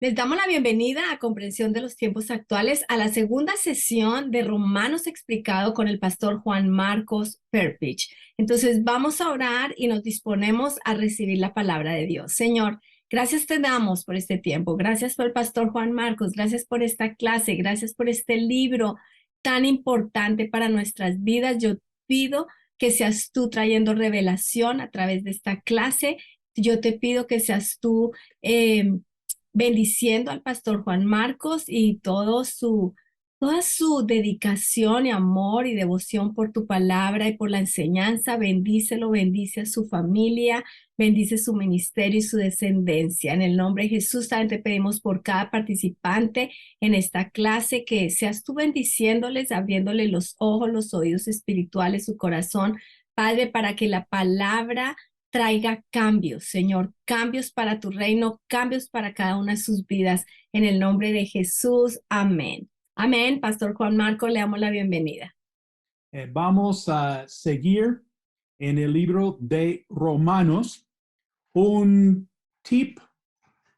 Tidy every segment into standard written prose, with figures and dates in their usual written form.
Les damos la bienvenida a Comprensión de los Tiempos Actuales a la segunda sesión de Romanos explicado con el pastor Juan Marcos Perpich. Entonces vamos a orar y nos disponemos a recibir la palabra de Dios. Señor, gracias te damos por este tiempo. Gracias por el pastor Juan Marcos. Gracias por esta clase. Gracias por este libro tan importante para nuestras vidas. Yo pido que seas tú trayendo revelación a través de esta clase. Yo te pido que seas tú bendiciendo al pastor Juan Marcos y toda su dedicación y amor y devoción por tu palabra y por la enseñanza. Bendícelo, bendice a su familia, bendice su ministerio y su descendencia. En el nombre de Jesús, también te pedimos por cada participante en esta clase que seas tú bendiciéndoles, abriéndole los ojos, los oídos espirituales, su corazón, Padre, para que la palabra traiga cambios, Señor, cambios para tu reino, cambios para cada una de sus vidas. En el nombre de Jesús, amén. Amén. Pastor Juan Marco, le damos la bienvenida. Vamos a seguir en el libro de Romanos, un tip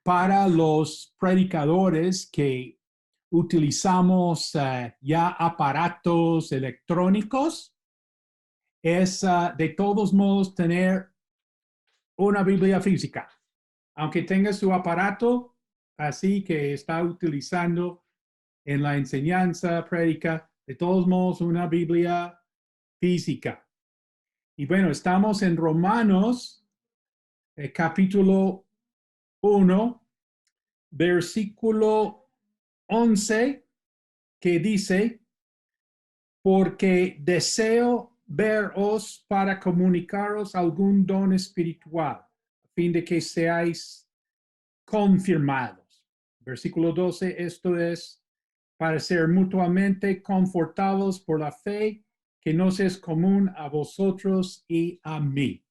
para los predicadores que utilizamos ya aparatos electrónicos es de todos modos tener una Biblia física. Aunque tenga su aparato así que está utilizando en la enseñanza, prédica, de todos modos una Biblia física. Y bueno, estamos en Romanos, capítulo 1, versículo 11, que dice, porque deseo veros para comunicaros algún don espiritual, a fin de que seáis confirmados. Versículo 12, esto es, para ser mutuamente confortados por la fe que nos es común a vosotros y a mí.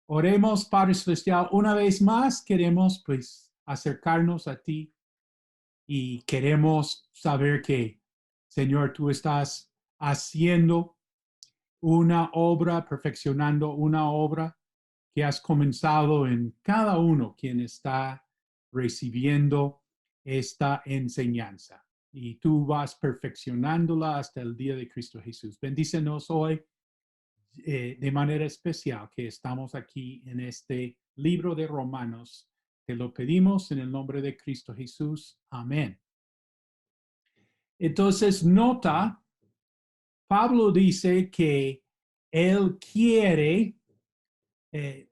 Oremos, Padre Celestial, una vez más queremos pues acercarnos a ti y queremos saber que, Señor, tú estás haciendo una obra, perfeccionando una obra que has comenzado en cada uno quien está recibiendo esta enseñanza. Y tú vas perfeccionándola hasta el día de Cristo Jesús. Bendícenos hoy de manera especial que estamos aquí en este libro de Romanos. Te lo pedimos en el nombre de Cristo Jesús. Amén. Entonces, nota, Pablo dice que él quiere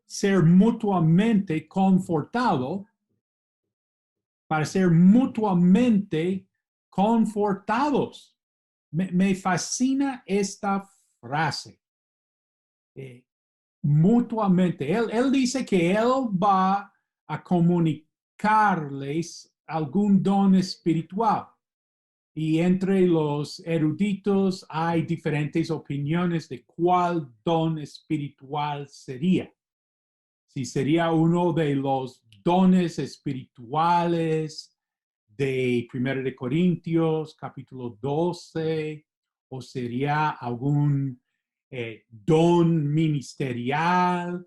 ser mutuamente confortado, para ser mutuamente confortados. Me fascina esta frase. Mutuamente. Él dice que él va a comunicarles algún don espiritual. Y entre los eruditos hay diferentes opiniones de cuál don espiritual sería. Si sería uno de los dones espirituales de 1 de Corintios, capítulo 12, o sería algún don ministerial,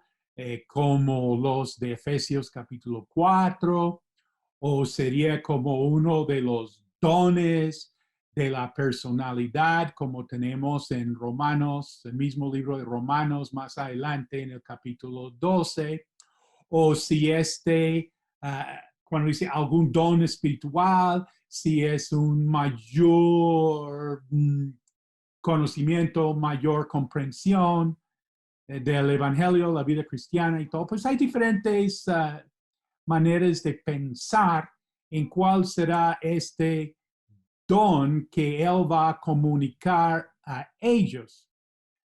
como los de Efesios, capítulo 4, o sería como uno de los dones de la personalidad, como tenemos en Romanos, el mismo libro de Romanos, más adelante en el capítulo 12, o si cuando dice algún don espiritual, si es un mayor conocimiento, mayor comprensión del Evangelio, la vida cristiana y todo, pues hay diferentes maneras de pensar en cuál será este don que él va a comunicar a ellos.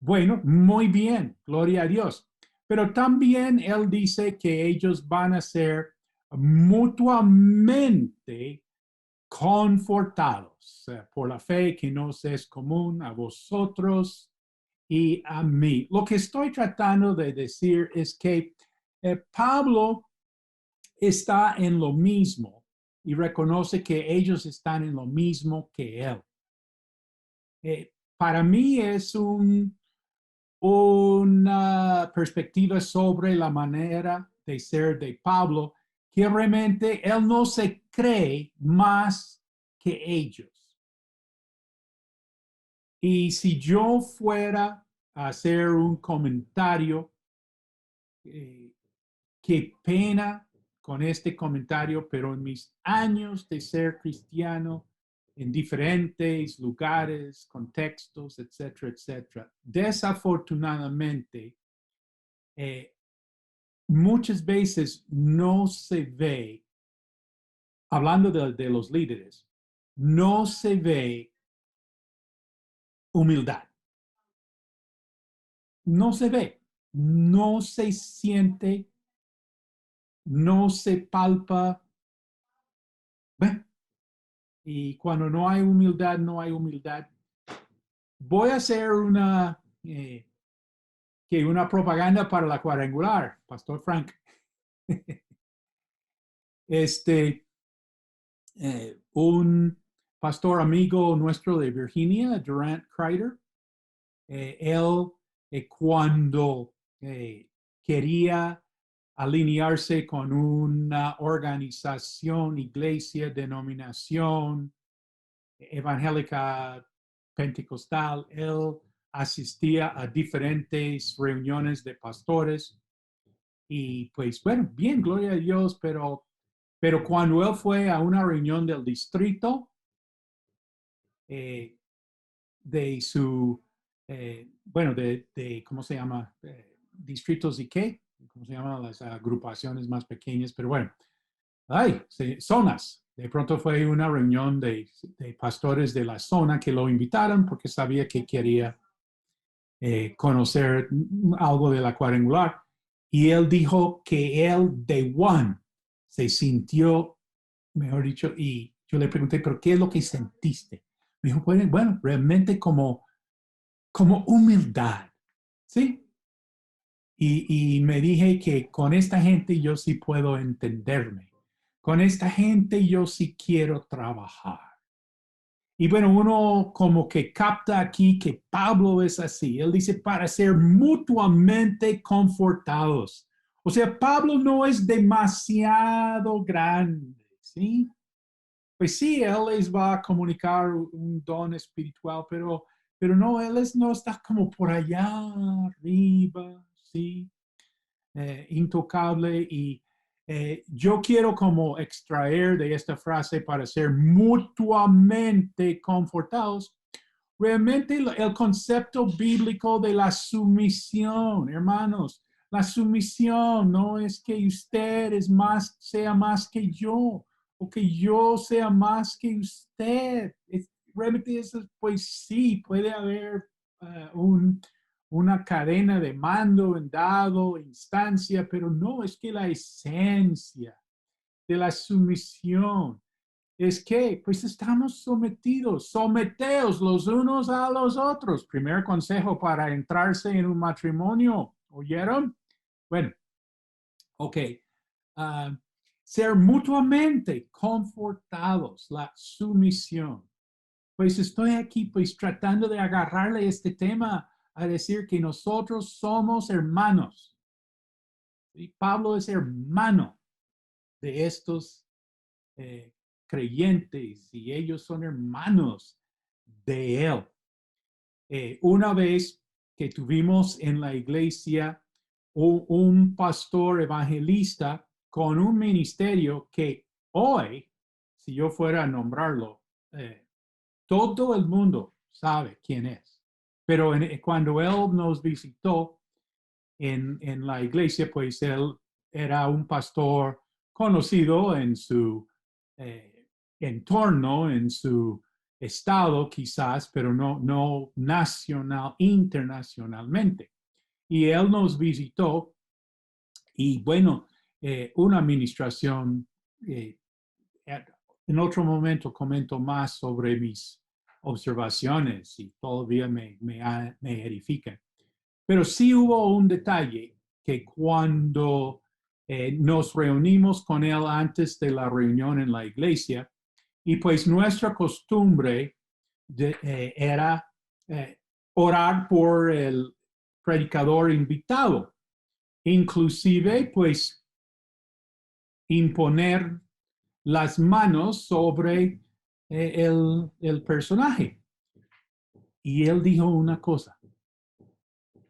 Bueno, muy bien, gloria a Dios. Pero también él dice que ellos van a ser mutuamente confortados por la fe que nos es común a vosotros y a mí. Lo que estoy tratando de decir es que Pablo está en lo mismo y reconoce que ellos están en lo mismo que él. Para mí es una perspectiva sobre la manera de ser de Pablo que realmente él no se cree más que ellos. Y si yo fuera a hacer un comentario, qué pena con este comentario, pero en mis años de ser cristiano, en diferentes lugares, contextos, etcétera, etcétera, desafortunadamente, muchas veces no se ve, hablando de los líderes, no se ve humildad. No se ve, no se siente, no se palpa. Bueno, y cuando no hay humildad, no hay humildad. Voy a hacer una propaganda para la cuadrangular, Pastor Frank. Un pastor amigo nuestro de Virginia, Durant Crider, él cuando quería alinearse con una organización, iglesia, denominación evangélica pentecostal, él asistía a diferentes reuniones de pastores y pues bueno, bien, gloria a Dios, pero cuando él fue a una reunión del distrito eh, de su, bueno, ¿cómo se llama? Distritos y qué, ¿cómo se llaman las agrupaciones más pequeñas? Pero bueno, ay, zonas. De pronto fue una reunión de pastores de la zona que lo invitaron porque sabía que quería conocer algo de la cuadrangular. Y él dijo que él, de one, se sintió, mejor dicho, y yo le pregunté, ¿pero qué es lo que sentiste? Me dijo, bueno, realmente como humildad, ¿sí? Y me dije que con esta gente yo sí puedo entenderme. Con esta gente yo sí quiero trabajar. Y bueno, uno como que capta aquí que Pablo es así. Él dice para ser mutuamente confortados. O sea, Pablo no es demasiado grande, ¿sí? Pues sí, él les va a comunicar un don espiritual, pero no, no está como por allá arriba, ¿sí? Intocable y yo quiero como extraer de esta frase para ser mutuamente confortados, realmente el concepto bíblico de la sumisión, hermanos. La sumisión no es que usted sea más que yo o que yo sea más que usted. Realmente eso, pues sí, puede haber una cadena de mando en dado instancia, pero no es que la esencia de la sumisión es que pues estamos sometidos, someteos los unos a los otros. Primer consejo para entrarse en un matrimonio, ¿oyeron? Bueno, ok. Uh, ser mutuamente confortados, la sumisión. Pues estoy aquí pues tratando de agarrarle este tema a decir que nosotros somos hermanos. Y Pablo es hermano de estos creyentes y ellos son hermanos de él. Una vez que tuvimos en la iglesia un pastor evangelista con un ministerio que hoy, si yo fuera a nombrarlo, todo el mundo sabe quién es. Pero cuando él nos visitó en la iglesia, pues él era un pastor conocido en su entorno, en su estado quizás, pero no nacional, internacionalmente. Y él nos visitó y bueno, una administración, en otro momento comento más sobre mis observaciones y todavía me edifican. Pero sí hubo un detalle que cuando nos reunimos con él antes de la reunión en la iglesia, y pues nuestra costumbre era orar por el predicador invitado. Inclusive, pues imponer las manos sobre el personaje. Y él dijo una cosa.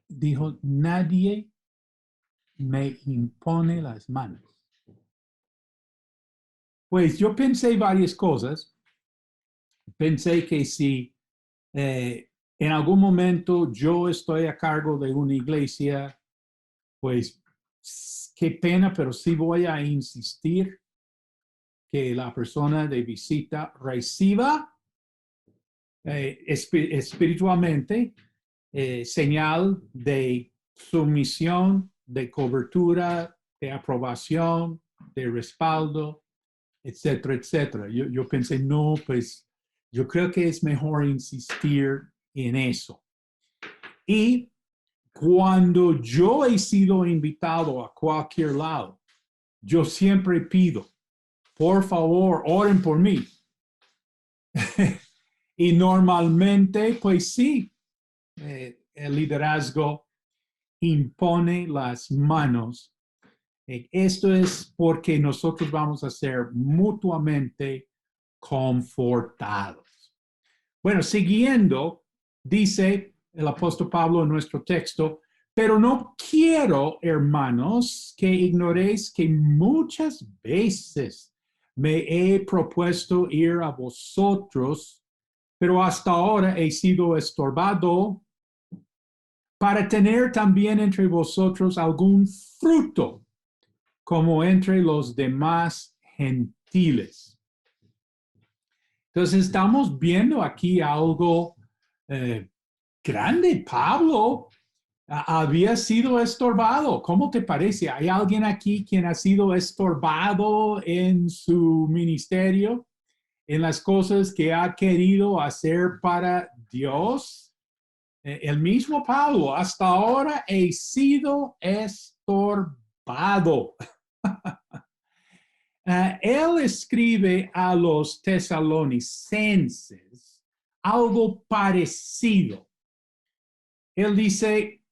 Dijo, nadie me impone las manos. Pues yo pensé varias cosas. Pensé que si en algún momento yo estoy a cargo de una iglesia, pues qué pena, pero sí voy a insistir que la persona de visita reciba espiritualmente señal de sumisión, de cobertura, de aprobación, de respaldo, etcétera, etcétera. Yo pensé, no, pues yo creo que es mejor insistir en eso. Y cuando yo he sido invitado a cualquier lado, yo siempre pido, por favor, oren por mí. Y normalmente, pues sí, el liderazgo impone las manos. Esto es porque nosotros vamos a ser mutuamente confortados. Bueno, siguiendo, dice el apóstol Pablo en nuestro texto, pero no quiero, hermanos, que ignoréis que muchas veces me he propuesto ir a vosotros, pero hasta ahora he sido estorbado para tener también entre vosotros algún fruto, como entre los demás gentiles. Entonces estamos viendo aquí algo grande. Pablo había sido estorbado. ¿Cómo te parece? ¿Hay alguien aquí quien ha sido estorbado en su ministerio, en las cosas que ha querido hacer para Dios? El mismo Pablo, hasta ahora he sido estorbado. Él escribe a los tesalonicenses algo parecido. Él dice,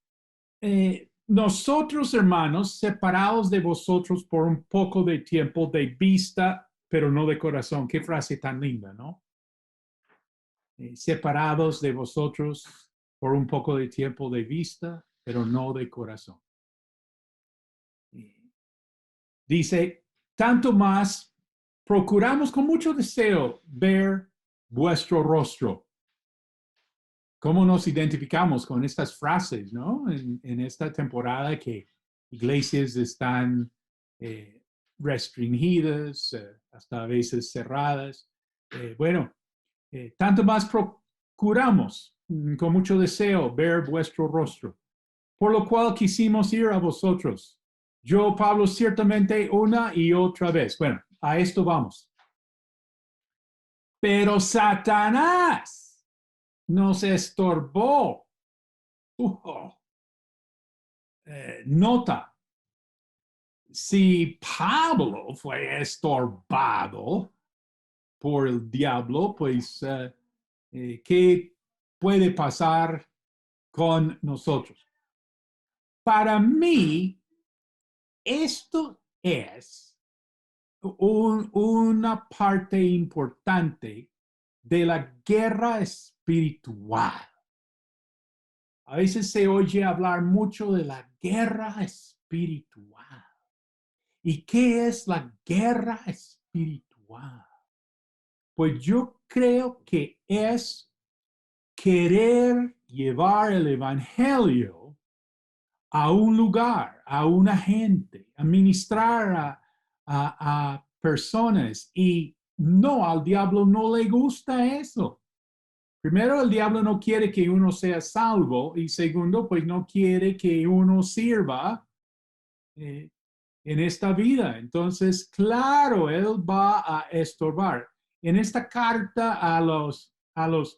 nosotros hermanos, separados de vosotros por un poco de tiempo de vista, pero no de corazón. Qué frase tan linda, ¿no? Separados de vosotros por un poco de tiempo de vista, pero no de corazón. Dice, tanto más procuramos con mucho deseo ver vuestro rostro. ¿Cómo nos identificamos con estas frases, no? En esta temporada que iglesias están restringidas, hasta a veces cerradas. Bueno, tanto más procuramos con mucho deseo ver vuestro rostro, por lo cual quisimos ir a vosotros. Yo, Pablo, ciertamente una y otra vez. Bueno, a esto vamos. Pero Satanás nos estorbó. Nota, si Pablo fue estorbado por el diablo, pues, ¿qué puede pasar con nosotros? Para mí, esto es una parte importante de la guerra espiritual. A veces se oye hablar mucho de la guerra espiritual. ¿Y qué es la guerra espiritual? Pues yo creo que es querer llevar el evangelio a un lugar, a una gente, a ministrar a personas. Y no, al diablo no le gusta eso. Primero, el diablo no quiere que uno sea salvo y segundo, pues no quiere que uno sirva en esta vida. Entonces, claro, él va a estorbar. En esta carta a los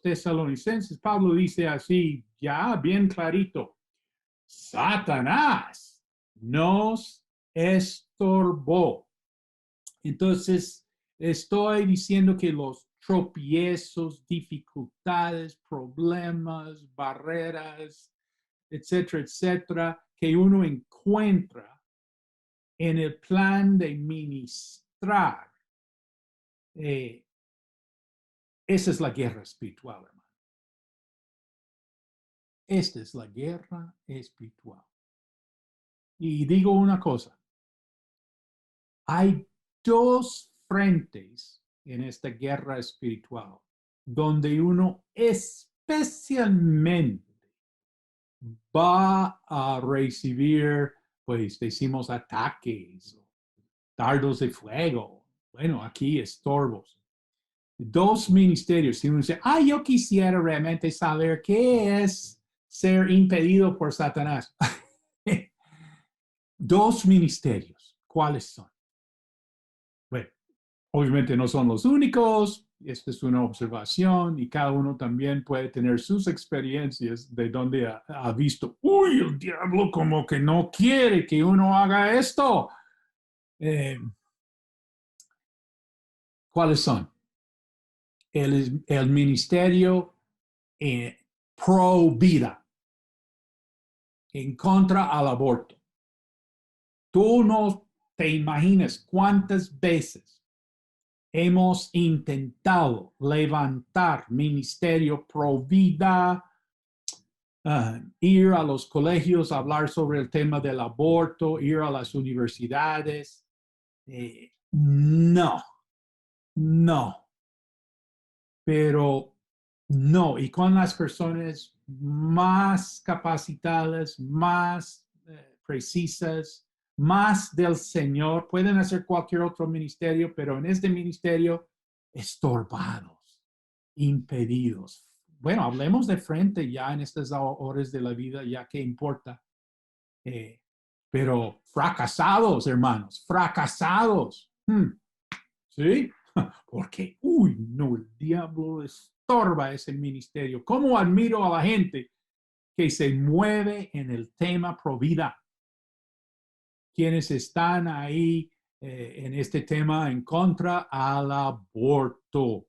tesalonicenses, Pablo dice así, ya bien clarito, Satanás nos estorbó. Entonces, estoy diciendo que los tropiezos, dificultades, problemas, barreras, etcétera, etcétera, que uno encuentra en el plan de ministrar, esa es la guerra espiritual, hermano. Esta es la guerra espiritual. Y digo una cosa, hay dos frentes en esta guerra espiritual donde uno especialmente va a recibir, pues decimos, ataques, dardos de fuego. Bueno, aquí estorbos. Dos ministerios. Si uno dice, yo quisiera realmente saber qué es ser impedido por Satanás. Dos ministerios. ¿Cuáles son? Bueno, obviamente no son los únicos. Esta es una observación y cada uno también puede tener sus experiencias de donde ha visto, uy, el diablo como que no quiere que uno haga esto. ¿Cuáles son? El ministerio pro vida, en contra al aborto. Tú no te imaginas cuántas veces hemos intentado levantar ministerio pro vida, ir a los colegios a hablar sobre el tema del aborto, ir a las universidades. No, no. Pero no, y con las personas más capacitadas, más precisas, más del Señor, pueden hacer cualquier otro ministerio, pero en este ministerio, estorbados, impedidos. Bueno, hablemos de frente ya en estas horas de la vida, ya que importa. Pero fracasados, hermanos, fracasados. ¿Sí? Porque, uy, no, el diablo estorba ese ministerio. ¿Cómo admiro a la gente que se mueve en el tema pro vida? Quienes están ahí en este tema en contra al aborto.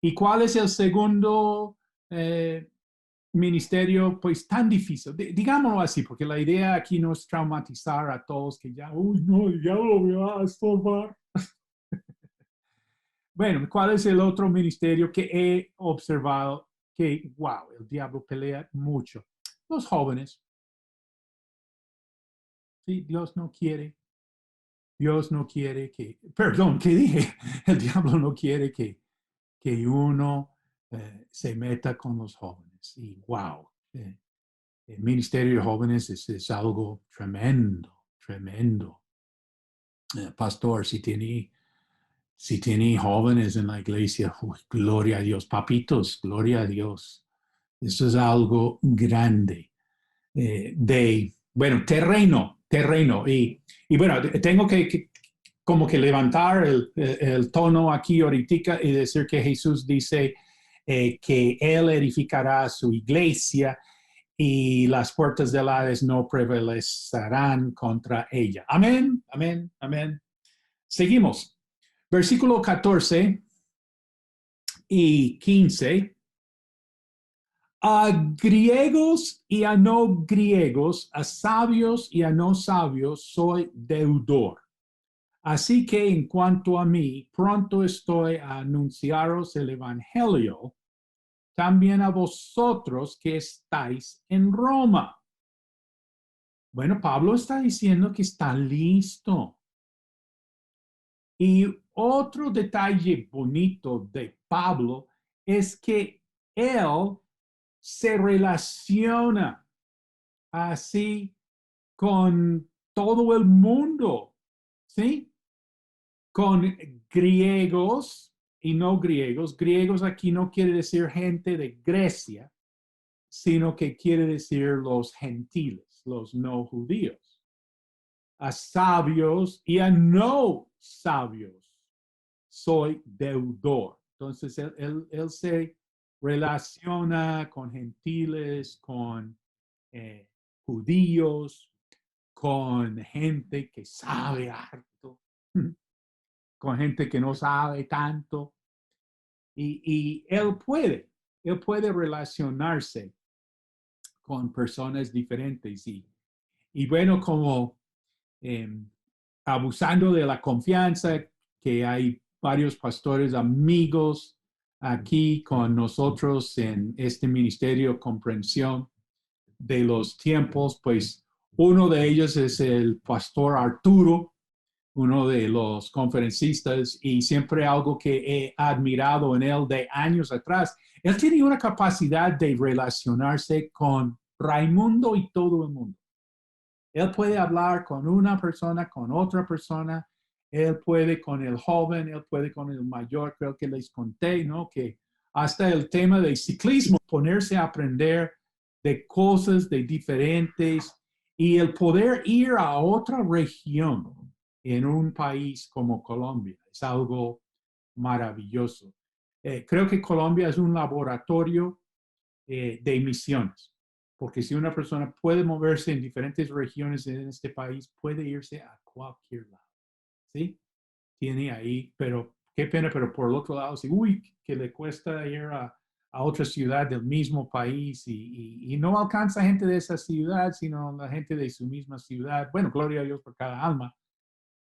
¿Y cuál es el segundo ministerio? Pues tan difícil, digámoslo así, porque la idea aquí no es traumatizar a todos que ya, uy, no, el diablo me va a estorbar. Bueno, ¿cuál es el otro ministerio que he observado que, wow, el diablo pelea mucho? Los jóvenes. Sí, Dios no quiere que, perdón, ¿qué dije? El diablo no quiere que uno se meta con los jóvenes. Y wow, el ministerio de jóvenes es algo tremendo, tremendo. Pastor, si tiene jóvenes en la iglesia, uy, gloria a Dios, papitos, gloria a Dios. Eso es algo grande. Bueno, terreno. Y bueno, tengo que como que levantar el tono aquí ahorita y decir que Jesús dice que Él edificará su iglesia y las puertas del Hades no prevalecerán contra ella. Amén, amén, amén. Seguimos. Versículo 14 y 15. A griegos y a no griegos, a sabios y a no sabios, soy deudor. Así que en cuanto a mí, pronto estoy a anunciaros el Evangelio, también a vosotros que estáis en Roma. Bueno, Pablo está diciendo que está listo. Y otro detalle bonito de Pablo es que él se relaciona así con todo el mundo, ¿sí? Con griegos y no griegos. Griegos aquí no quiere decir gente de Grecia, sino que quiere decir los gentiles, los no judíos. A sabios y a no sabios soy deudor. Entonces él se relaciona con gentiles, con judíos, con gente que sabe harto, con gente que no sabe tanto. Y él puede relacionarse con personas diferentes. Y bueno, como abusando de la confianza, que hay varios pastores amigos aquí con nosotros en este ministerio Comprensión de los Tiempos, pues uno de ellos es el pastor Arturo, uno de los conferencistas, y siempre algo que he admirado en él de años atrás, él tiene una capacidad de relacionarse con Raimundo y todo el mundo. Él puede hablar con una persona, con otra persona, él puede con el joven, él puede con el mayor, creo que les conté, ¿no? Que hasta el tema del ciclismo, ponerse a aprender de cosas de diferentes y el poder ir a otra región en un país como Colombia es algo maravilloso. Creo que Colombia es un laboratorio de misiones, porque si una persona puede moverse en diferentes regiones en este país, puede irse a cualquier lado, ¿sí? Tiene ahí, pero qué pena, pero por el otro lado, sí, uy, que le cuesta ir a otra ciudad del mismo país y no alcanza gente de esa ciudad, sino la gente de su misma ciudad. Bueno, gloria a Dios por cada alma.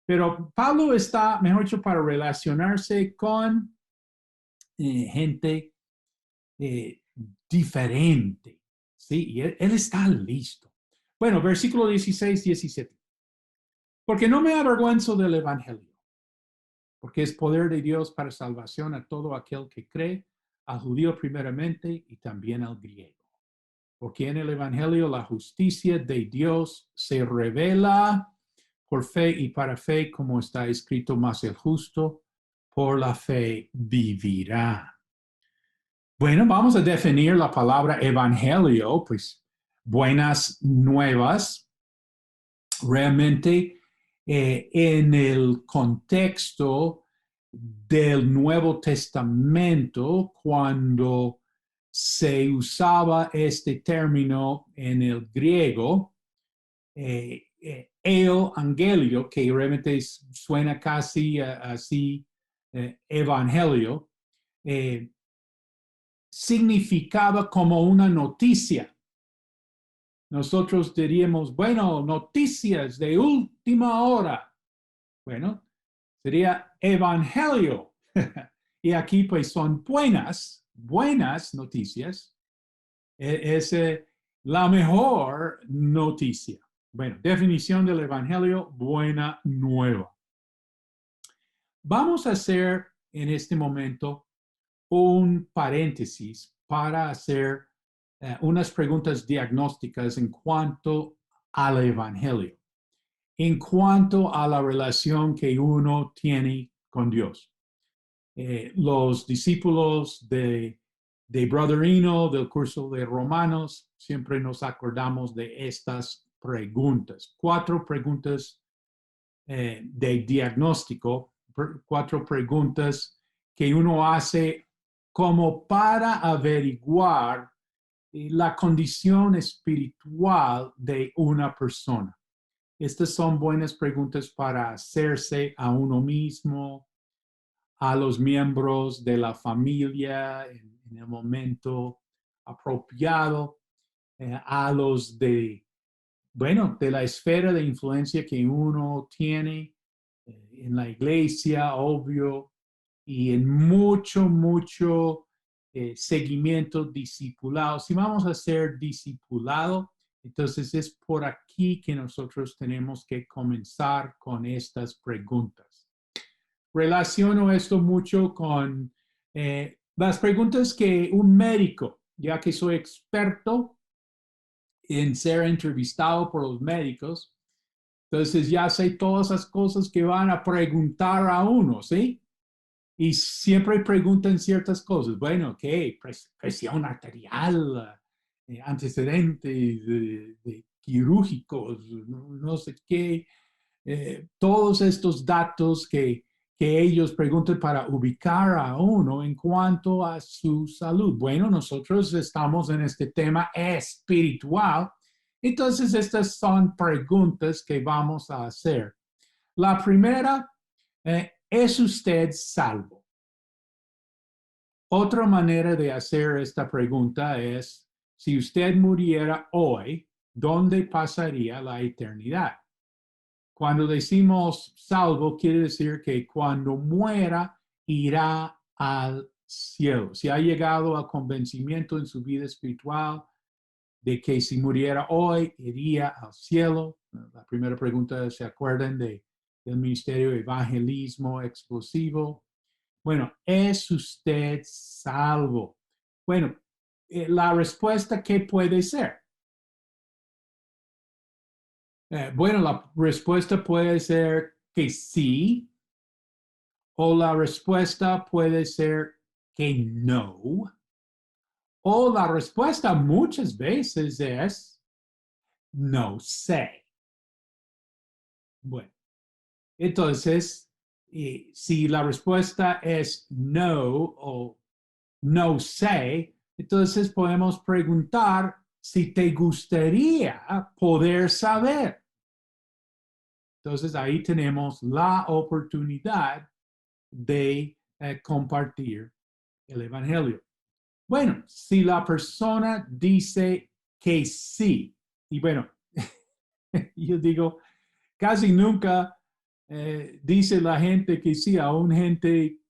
Pero Pablo está, mejor dicho, para relacionarse con gente eh, diferente, ¿sí? Y él está listo. Bueno, versículo 16, 17. Porque no me avergüenzo del Evangelio, porque es poder de Dios para salvación a todo aquel que cree, al judío primeramente y también al griego. Porque en el Evangelio la justicia de Dios se revela por fe y para fe, como está escrito, más el justo por la fe vivirá. Bueno, vamos a definir la palabra evangelio, pues buenas nuevas. Realmente en el contexto del Nuevo Testamento, cuando se usaba este término en el griego, evangelio, que realmente suena casi así, evangelio, significaba como una noticia. Nosotros diríamos, bueno, noticias de última hora. Bueno, sería evangelio. Y aquí pues son buenas noticias. Es la mejor noticia. Bueno, definición del evangelio, buena nueva. Vamos a hacer en este momento un paréntesis para hacer unas preguntas diagnósticas en cuanto al Evangelio, en cuanto a la relación que uno tiene con Dios. Los discípulos de Brother Eno del curso de Romanos siempre nos acordamos de estas preguntas. 4 preguntas de diagnóstico, 4 preguntas que uno hace como para averiguar la condición espiritual de una persona. Estas son buenas preguntas para hacerse a uno mismo, a los miembros de la familia en el momento apropiado, a los de la esfera de influencia que uno tiene en la iglesia, obvio, y en mucho seguimiento discipulado. Si vamos a ser discipulado, entonces es por aquí que nosotros tenemos que comenzar con estas preguntas. Relaciono esto mucho con las preguntas que un médico, ya que soy experto en ser entrevistado por los médicos, entonces ya sé todas esas cosas que van a preguntar a uno, ¿sí? Y siempre preguntan ciertas cosas. Bueno, ¿qué? Presión arterial, antecedentes de quirúrgicos, no sé qué. Todos estos datos que ellos preguntan para ubicar a uno en cuanto a su salud. Bueno, nosotros estamos en este tema espiritual. Entonces, estas son preguntas que vamos a hacer. La primera, ¿es usted salvo? Otra manera de hacer esta pregunta es, si usted muriera hoy, ¿dónde pasaría la eternidad? Cuando decimos salvo, quiere decir que cuando muera, irá al cielo. Si ha llegado al convencimiento en su vida espiritual de que si muriera hoy, iría al cielo. La primera pregunta, ¿se acuerdan del ministerio de evangelismo explosivo? Bueno, ¿es usted salvo? Bueno, la respuesta, ¿qué puede ser? Bueno, la respuesta puede ser que sí, o la respuesta puede ser que no, o la respuesta muchas veces es no sé. Bueno, entonces, si la respuesta es no o no sé, entonces podemos preguntar si te gustaría poder saber. Entonces ahí tenemos la oportunidad de compartir el Evangelio. Bueno, si la persona dice que sí, y bueno, yo digo, casi nunca dice la gente que sí, aún gente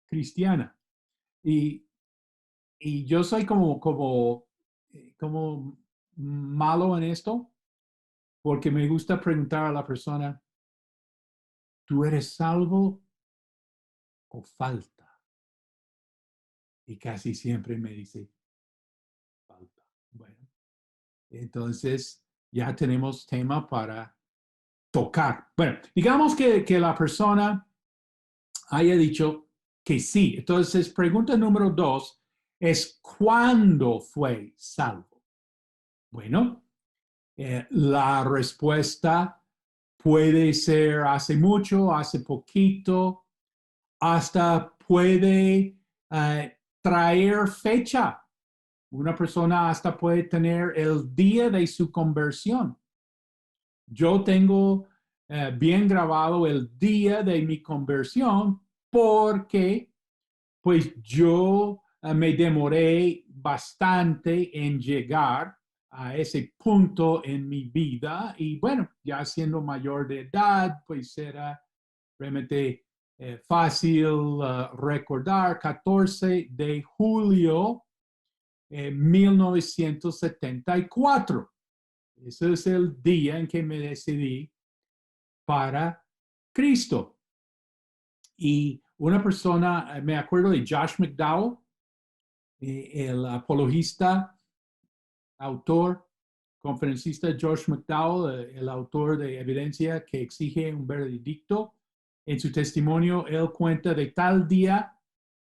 cristiana. Y, y yo soy como malo en esto, porque me gusta preguntar a la persona, ¿tú eres salvo o falta? Y casi siempre me dice, falta. Bueno, entonces ya tenemos tema para tocar. Bueno, digamos que la persona haya dicho que sí. Entonces, pregunta número 2 es, ¿cuándo fue salvo? Bueno, la respuesta puede ser hace mucho, hace poquito, hasta puede traer fecha. Una persona hasta puede tener el día de su conversión. Yo tengo bien grabado el día de mi conversión porque pues yo me demoré bastante en llegar a ese punto en mi vida y bueno, ya siendo mayor de edad, pues era realmente fácil recordar 14 de julio de 1974. Ese es el día en que me decidí para Cristo. Y una persona, me acuerdo de Josh McDowell, el apologista, autor, conferencista Josh McDowell, el autor de Evidencia que exige un veredicto. En su testimonio, él cuenta de tal día,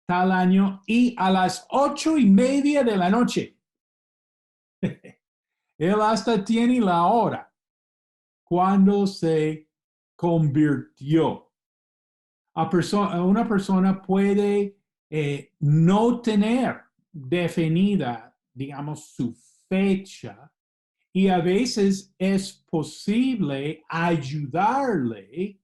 tal año y a las 8:30 de la noche. Él hasta tiene la hora cuando se convirtió. Una persona puede no tener definida, digamos, su fecha y a veces es posible ayudarle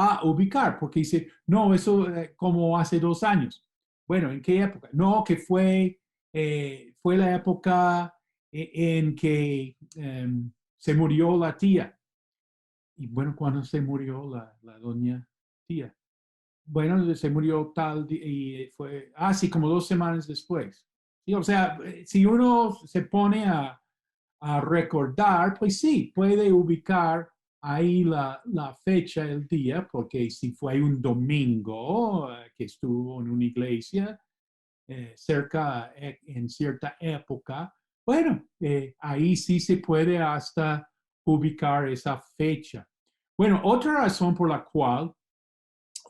a ubicar, porque dice, no, eso como hace 2 años. Bueno, ¿en qué época? No, que fue la época en que se murió la tía. Y bueno, ¿cuándo se murió la doña tía? Bueno, se murió tal y fue, sí, como 2 semanas después. Sí, o sea, si uno se pone a recordar, pues sí, puede ubicar ahí la fecha, el día, porque si fue un domingo que estuvo en una iglesia cerca en cierta época, bueno, ahí sí se puede hasta ubicar esa fecha. Bueno, otra razón por la cual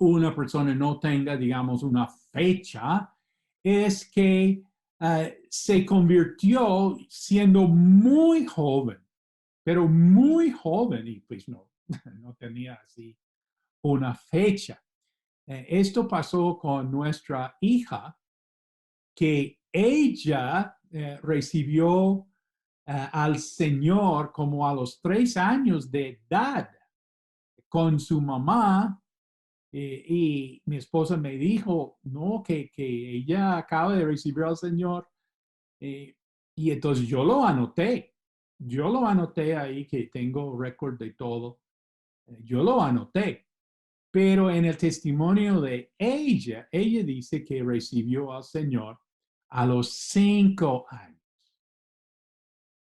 una persona no tenga, digamos, una fecha, es que se convirtió siendo muy joven, pero muy joven y pues no, no tenía así una fecha. Esto pasó con nuestra hija, que ella recibió al Señor como a los 3 años de edad con su mamá. Y mi esposa me dijo, no, que ella acaba de recibir al Señor. eh, y entonces yo lo anoté ahí, que tengo récord de todo. Yo lo anoté, pero en el testimonio de ella dice que recibió al Señor a los 5 años.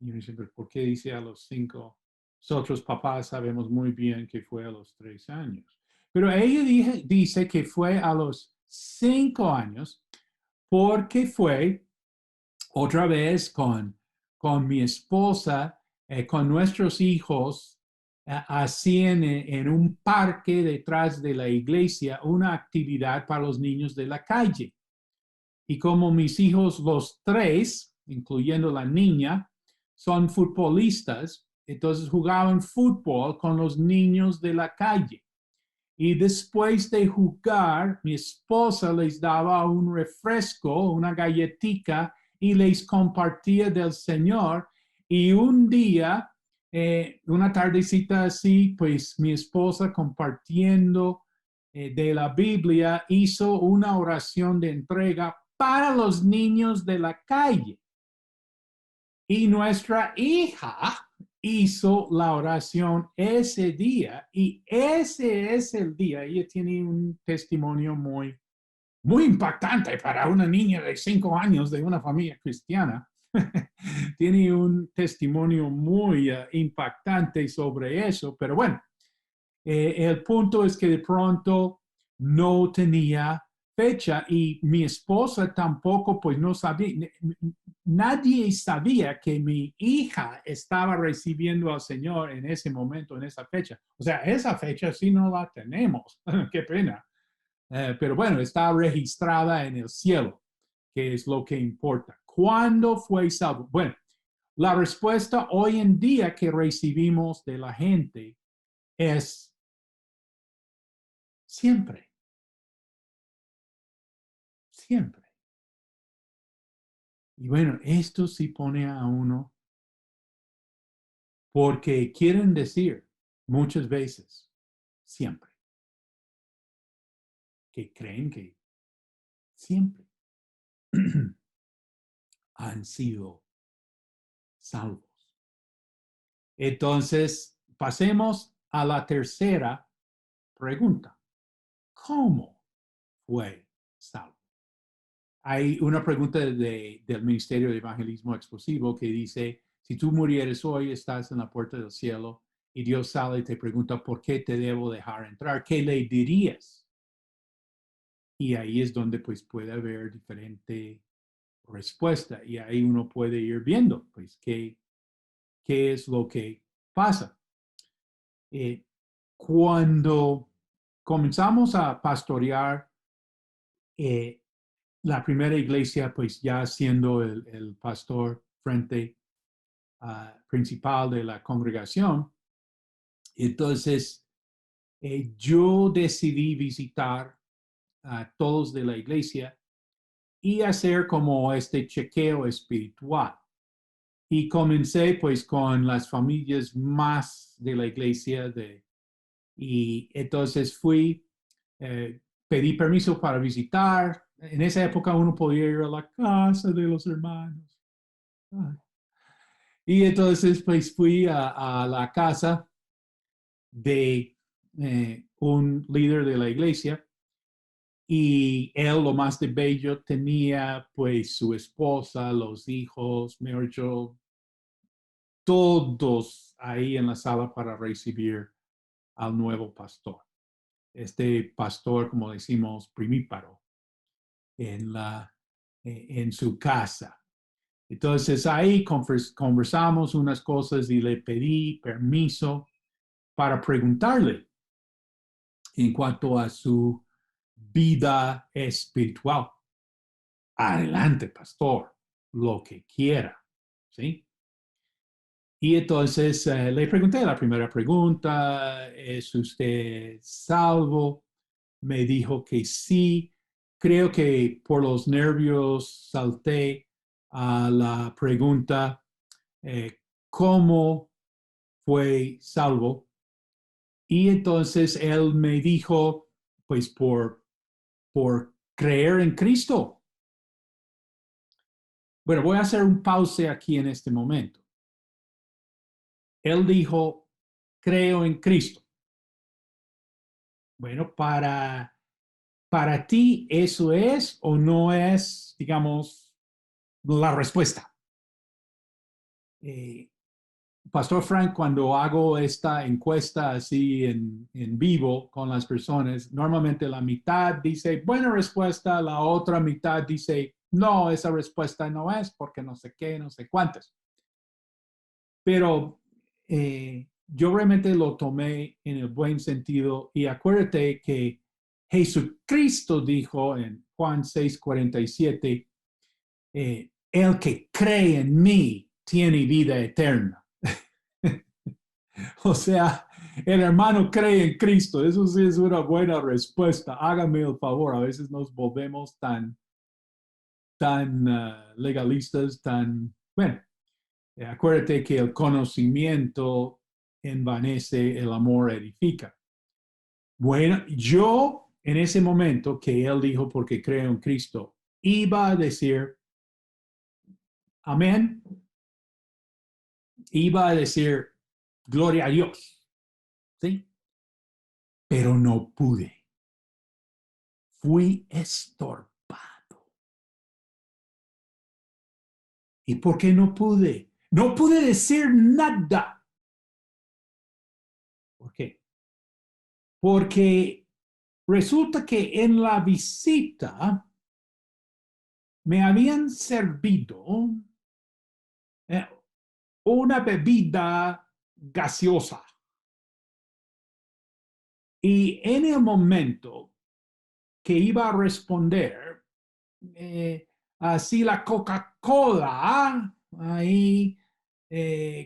Y yo dice, ¿pero por qué dice a los 5? Nosotros papás sabemos muy bien que fue a los 3 años. Pero ella dice que fue a los 5 años porque fue otra vez con mi esposa, con nuestros hijos, así en un parque detrás de la iglesia, una actividad para los niños de la calle. Y como mis hijos, los tres, incluyendo la niña, son futbolistas, entonces jugaban fútbol con los niños de la calle. Y después de jugar, mi esposa les daba un refresco, una galletita, y les compartía del Señor. Y un día, una tardecita así, pues mi esposa compartiendo de la Biblia hizo una oración de entrega para los niños de la calle. Y nuestra hija hizo la oración ese día y ese es el día. Ella tiene un testimonio muy impactante para una niña de 5 años de una familia cristiana. Tiene un testimonio muy impactante sobre eso, pero bueno, el punto es que de pronto no tenía fecha y mi esposa tampoco, pues no sabía, nadie sabía que mi hija estaba recibiendo al Señor en ese momento, en esa fecha. O sea, esa fecha sí no la tenemos, qué pena. Pero bueno, está registrada en el cielo, que es lo que importa. ¿Cuándo fue salvo? Bueno, la respuesta hoy en día que recibimos de la gente es siempre, siempre. Y bueno, esto sí pone a uno porque quieren decir muchas veces, siempre, que creen que siempre han sido salvos. Entonces, pasemos a la tercera pregunta. ¿Cómo fue salvo? Hay una pregunta del Ministerio de Evangelismo Explosivo que dice, si tú murieres hoy, estás en la puerta del cielo y Dios sale y te pregunta, ¿por qué te debo dejar entrar? ¿Qué le dirías? Y ahí es donde pues puede haber diferente respuesta y ahí uno puede ir viendo pues qué es lo que pasa. Eh, cuando comenzamos a pastorear eh, la primera iglesia, pues ya siendo el pastor frente principal de la congregación, entonces yo decidí visitar a todos de la iglesia y hacer como este chequeo espiritual. Y comencé pues con las familias más de la iglesia y entonces pedí permiso para visitar. En esa época uno podía ir a la casa de los hermanos. Y entonces pues fui a la casa de un líder de la iglesia y él lo más de bello tenía pues su esposa, los hijos, mejor dicho, todos ahí en la sala para recibir al nuevo pastor. Este pastor, como decimos, primíparo en su casa. Entonces ahí conversamos unas cosas y le pedí permiso para preguntarle en cuanto a su vida espiritual. Adelante, pastor, lo que quiera, ¿sí? Y entonces le pregunté la primera pregunta, ¿es usted salvo? Me dijo que sí. Creo que por los nervios salté a la pregunta, ¿cómo fue salvo? Y entonces él me dijo, pues por creer en Cristo. Bueno, voy a hacer un pause aquí en este momento. Él dijo, creo en Cristo. Bueno, para ti eso es o no es, digamos, la respuesta. Eh, Pastor Frank, cuando hago esta encuesta así en vivo con las personas, normalmente la mitad dice buena respuesta, la otra mitad dice no, esa respuesta no es porque no sé qué, no sé cuántas. Pero yo realmente lo tomé en el buen sentido y acuérdate que Jesucristo dijo en Juan 6:47, el que cree en mí tiene vida eterna. O sea, el hermano cree en Cristo. Eso sí es una buena respuesta. Hágame el favor. A veces nos volvemos tan legalistas, bueno, acuérdate que el conocimiento envanece, el amor edifica. Bueno, yo en ese momento que él dijo porque creo en Cristo, iba a decir amén, iba a decir gloria a Dios, ¿sí? Pero no pude. Fui estorbado. ¿Y por qué no pude? No pude decir nada. ¿Por qué? Porque resulta que en la visita me habían servido eh, una bebida gaseosa. Y en el momento que iba a responder, así la Coca-Cola, ahí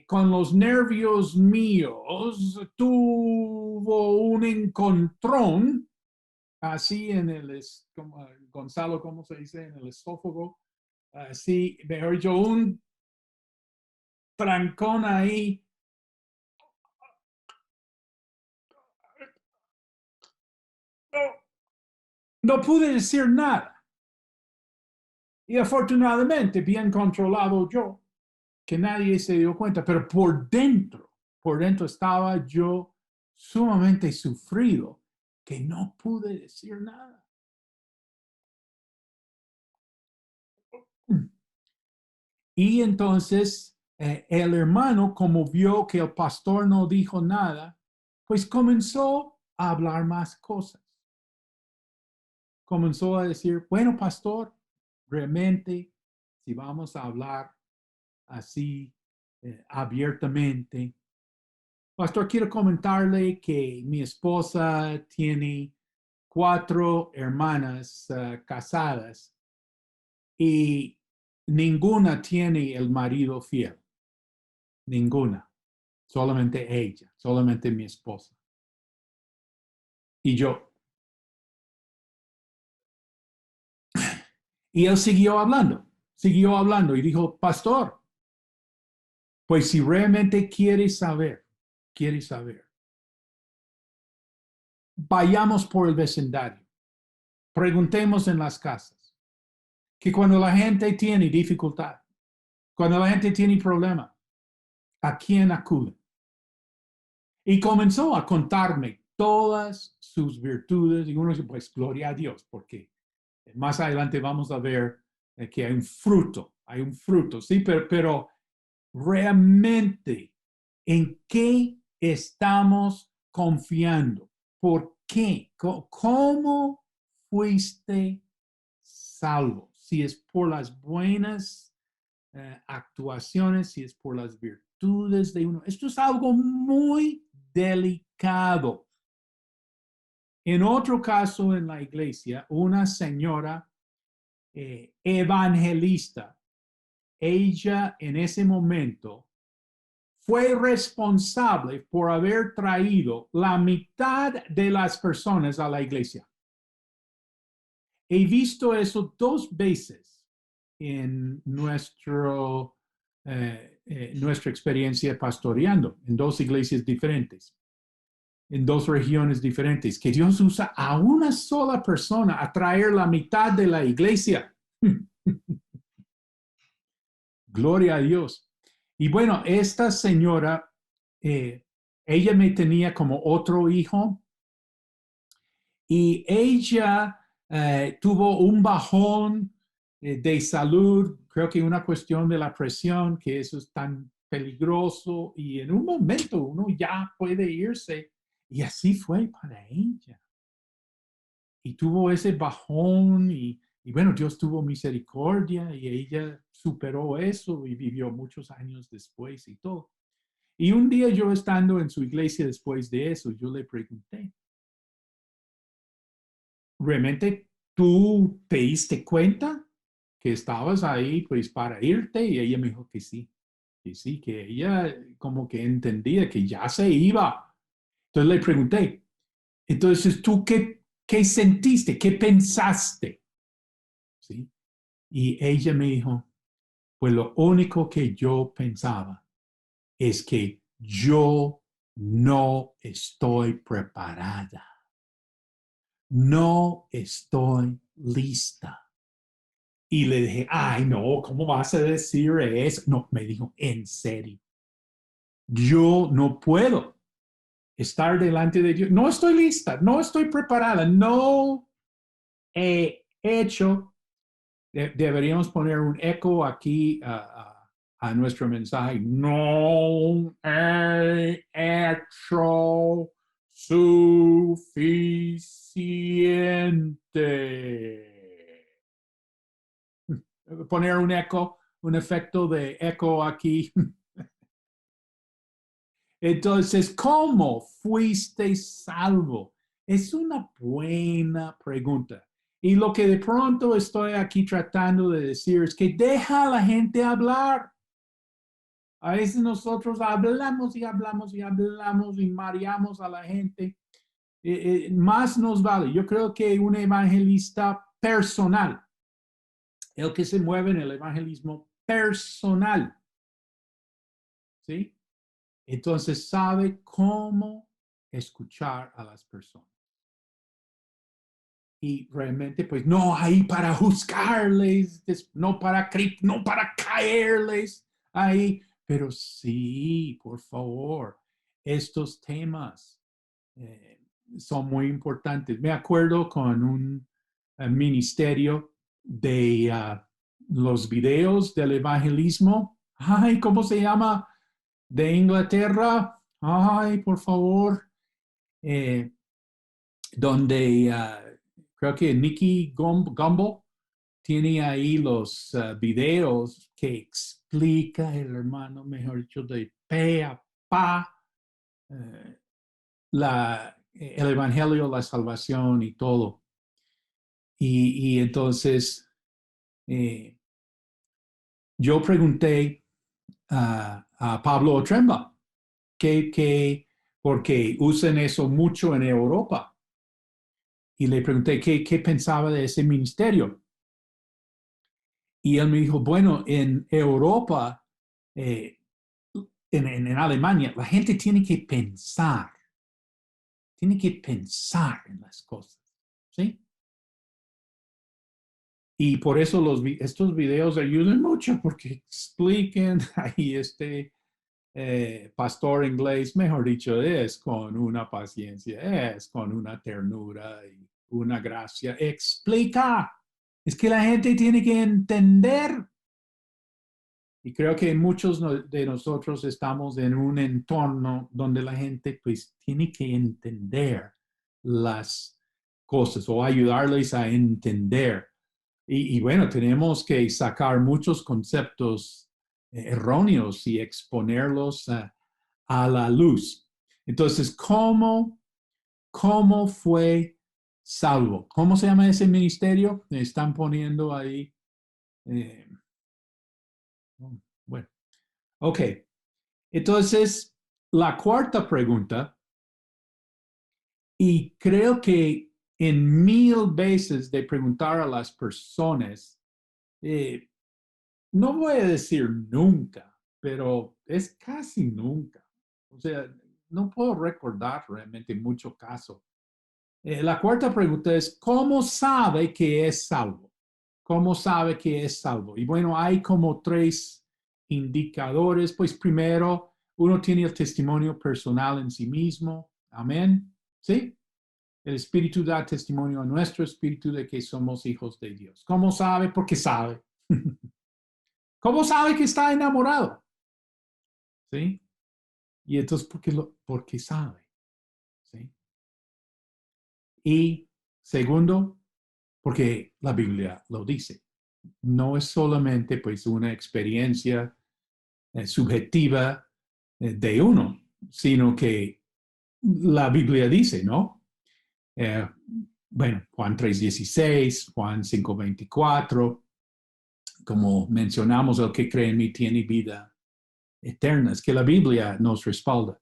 con los nervios míos, tuvo un encontrón, así en como, Gonzalo, ¿cómo se dice? En el esófago, así, mejor dicho, un trancón ahí. No pude decir nada. Y afortunadamente, bien controlado yo, que nadie se dio cuenta, pero por dentro estaba yo sumamente sufrido, que no pude decir nada. Y entonces el hermano, como vio que el pastor no dijo nada, pues comenzó a hablar más cosas. Comenzó a decir, bueno, pastor, realmente, si vamos a hablar así abiertamente, pastor, quiero comentarle que mi esposa tiene 4 hermanas casadas y ninguna tiene el marido fiel. Ninguna. Solamente ella, solamente mi esposa. Y yo. Y él siguió hablando y dijo, pastor, pues si realmente quiere saber, vayamos por el vecindario, preguntemos en las casas, que cuando la gente tiene dificultad, cuando la gente tiene problema, ¿a quién acude? Y comenzó a contarme todas sus virtudes y uno dice, pues gloria a Dios, porque más adelante vamos a ver que hay un fruto, sí, pero realmente, ¿en qué estamos confiando? ¿Por qué? ¿Cómo fuiste salvo? Si es por las buenas actuaciones, si es por las virtudes de uno. Esto es algo muy delicado. En otro caso en la iglesia, una señora evangelista, ella en ese momento fue responsable por haber traído la mitad de las personas a la iglesia. He visto eso 2 veces en nuestra experiencia pastoreando en 2 iglesias diferentes, en 2 regiones diferentes, que Dios usa a una sola persona a traer la mitad de la iglesia. Gloria a Dios. Y bueno, esta señora, ella me tenía como otro hijo y ella tuvo un bajón de salud, creo que una cuestión de la presión, que eso es tan peligroso, y en un momento uno ya puede irse, y así fue para ella. Y tuvo ese bajón y bueno, Dios tuvo misericordia y ella superó eso y vivió muchos años después y todo. Y un día yo estando en su iglesia después de eso, yo le pregunté, ¿realmente tú te diste cuenta que estabas ahí pues para irte? Y ella me dijo que sí, que ella como que entendía que ya se iba. Entonces le pregunté, entonces tú qué sentiste? ¿Qué pensaste? ¿Sí? Y ella me dijo, pues lo único que yo pensaba es que yo no estoy preparada, no estoy lista. Y le dije, ay, no, ¿cómo vas a decir eso? No, me dijo, en serio, yo no puedo estar delante de Dios. No estoy lista, no estoy preparada, no he hecho. Deberíamos poner un eco aquí a nuestro mensaje. No he hecho suficiente. Poner un eco, un efecto de eco aquí. Entonces, ¿cómo fuiste salvo? Es una buena pregunta. Y lo que de pronto estoy aquí tratando de decir es que deja a la gente hablar. A veces nosotros hablamos y hablamos y hablamos y mareamos a la gente. Más nos vale. Yo creo que un evangelista personal, el que se mueve en el evangelismo personal, ¿sí? Entonces sabe cómo escuchar a las personas. Y realmente, pues, no hay para juzgarles, no para caerles ahí, pero sí, por favor, estos temas eh, son muy importantes. Me acuerdo con un ministerio de los videos del evangelismo. Ay, ¿cómo se llama? De Inglaterra. Ay, por favor. Eh, donde creo que Nicky Gumbel tiene ahí los videos que explica el hermano, mejor dicho, de pe a pa, eh, el evangelio, la salvación y todo. Y entonces eh, yo pregunté a Pablo Otremba porque usan eso mucho en Europa. Y le pregunté qué pensaba de ese ministerio. Y él me dijo, bueno, en Europa, eh, en Alemania, la gente tiene que pensar en las cosas, ¿sí? Y por eso estos videos ayudan mucho porque expliquen ahí pastor inglés, mejor dicho, es con una paciencia, es con una ternura y una gracia. Explica. Es que la gente tiene que entender. Y creo que muchos de nosotros estamos en un entorno donde la gente pues tiene que entender las cosas o ayudarles a entender. Y bueno, tenemos que sacar muchos conceptos erróneos y exponerlos a la luz. Entonces, ¿cómo fue salvo? ¿Cómo se llama ese ministerio? Me están poniendo ahí. eh, bueno, ok. Entonces, la cuarta pregunta, y creo que en 1000 veces de preguntar a las personas, eh, no voy a decir nunca, pero es casi nunca. O sea, no puedo recordar realmente mucho caso. La cuarta pregunta es, ¿cómo sabe que es salvo? ¿Cómo sabe que es salvo? Y bueno, hay como tres indicadores. Pues primero, uno tiene el testimonio personal en sí mismo. Amén. ¿Sí? El Espíritu da testimonio a nuestro espíritu de que somos hijos de Dios. ¿Cómo sabe? Porque sabe. ¿Cómo sabe que está enamorado? ¿Sí? Y entonces, porque sabe. ¿Sí? Y segundo, porque la Biblia lo dice. No es solamente pues una experiencia subjetiva de uno, sino que la Biblia dice, ¿no? Eh, bueno, Juan 3:16, Juan 5:24, como mencionamos, el que cree en mí tiene vida eterna. Es que la Biblia nos respalda.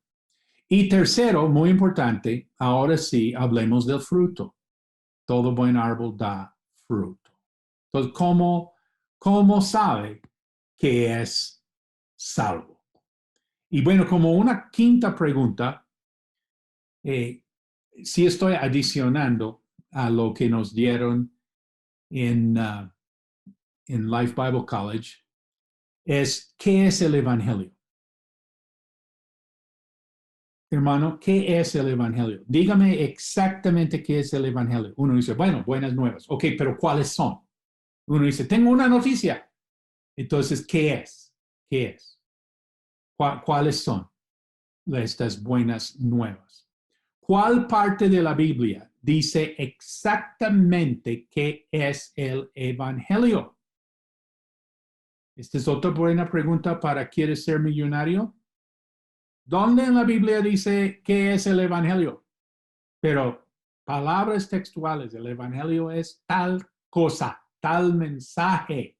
Y tercero, muy importante, ahora sí, hablemos del fruto. Todo buen árbol da fruto. Entonces, ¿cómo sabe que es salvo? Y bueno, como una quinta pregunta, sí estoy adicionando a lo que nos dieron en, en Life Bible College, es ¿qué es el Evangelio? Hermano, ¿qué es el Evangelio? Dígame exactamente qué es el Evangelio. Uno dice, bueno, buenas nuevas. Ok, pero ¿cuáles son? Uno dice, tengo una noticia. Entonces, ¿qué es? ¿Qué es? ¿Cuáles son estas buenas nuevas? ¿Cuál parte de la Biblia dice exactamente qué es el Evangelio? Esta es otra buena pregunta para ¿quieres ser millonario? ¿Dónde en la Biblia dice qué es el Evangelio? Pero palabras textuales, el Evangelio es tal cosa, tal mensaje.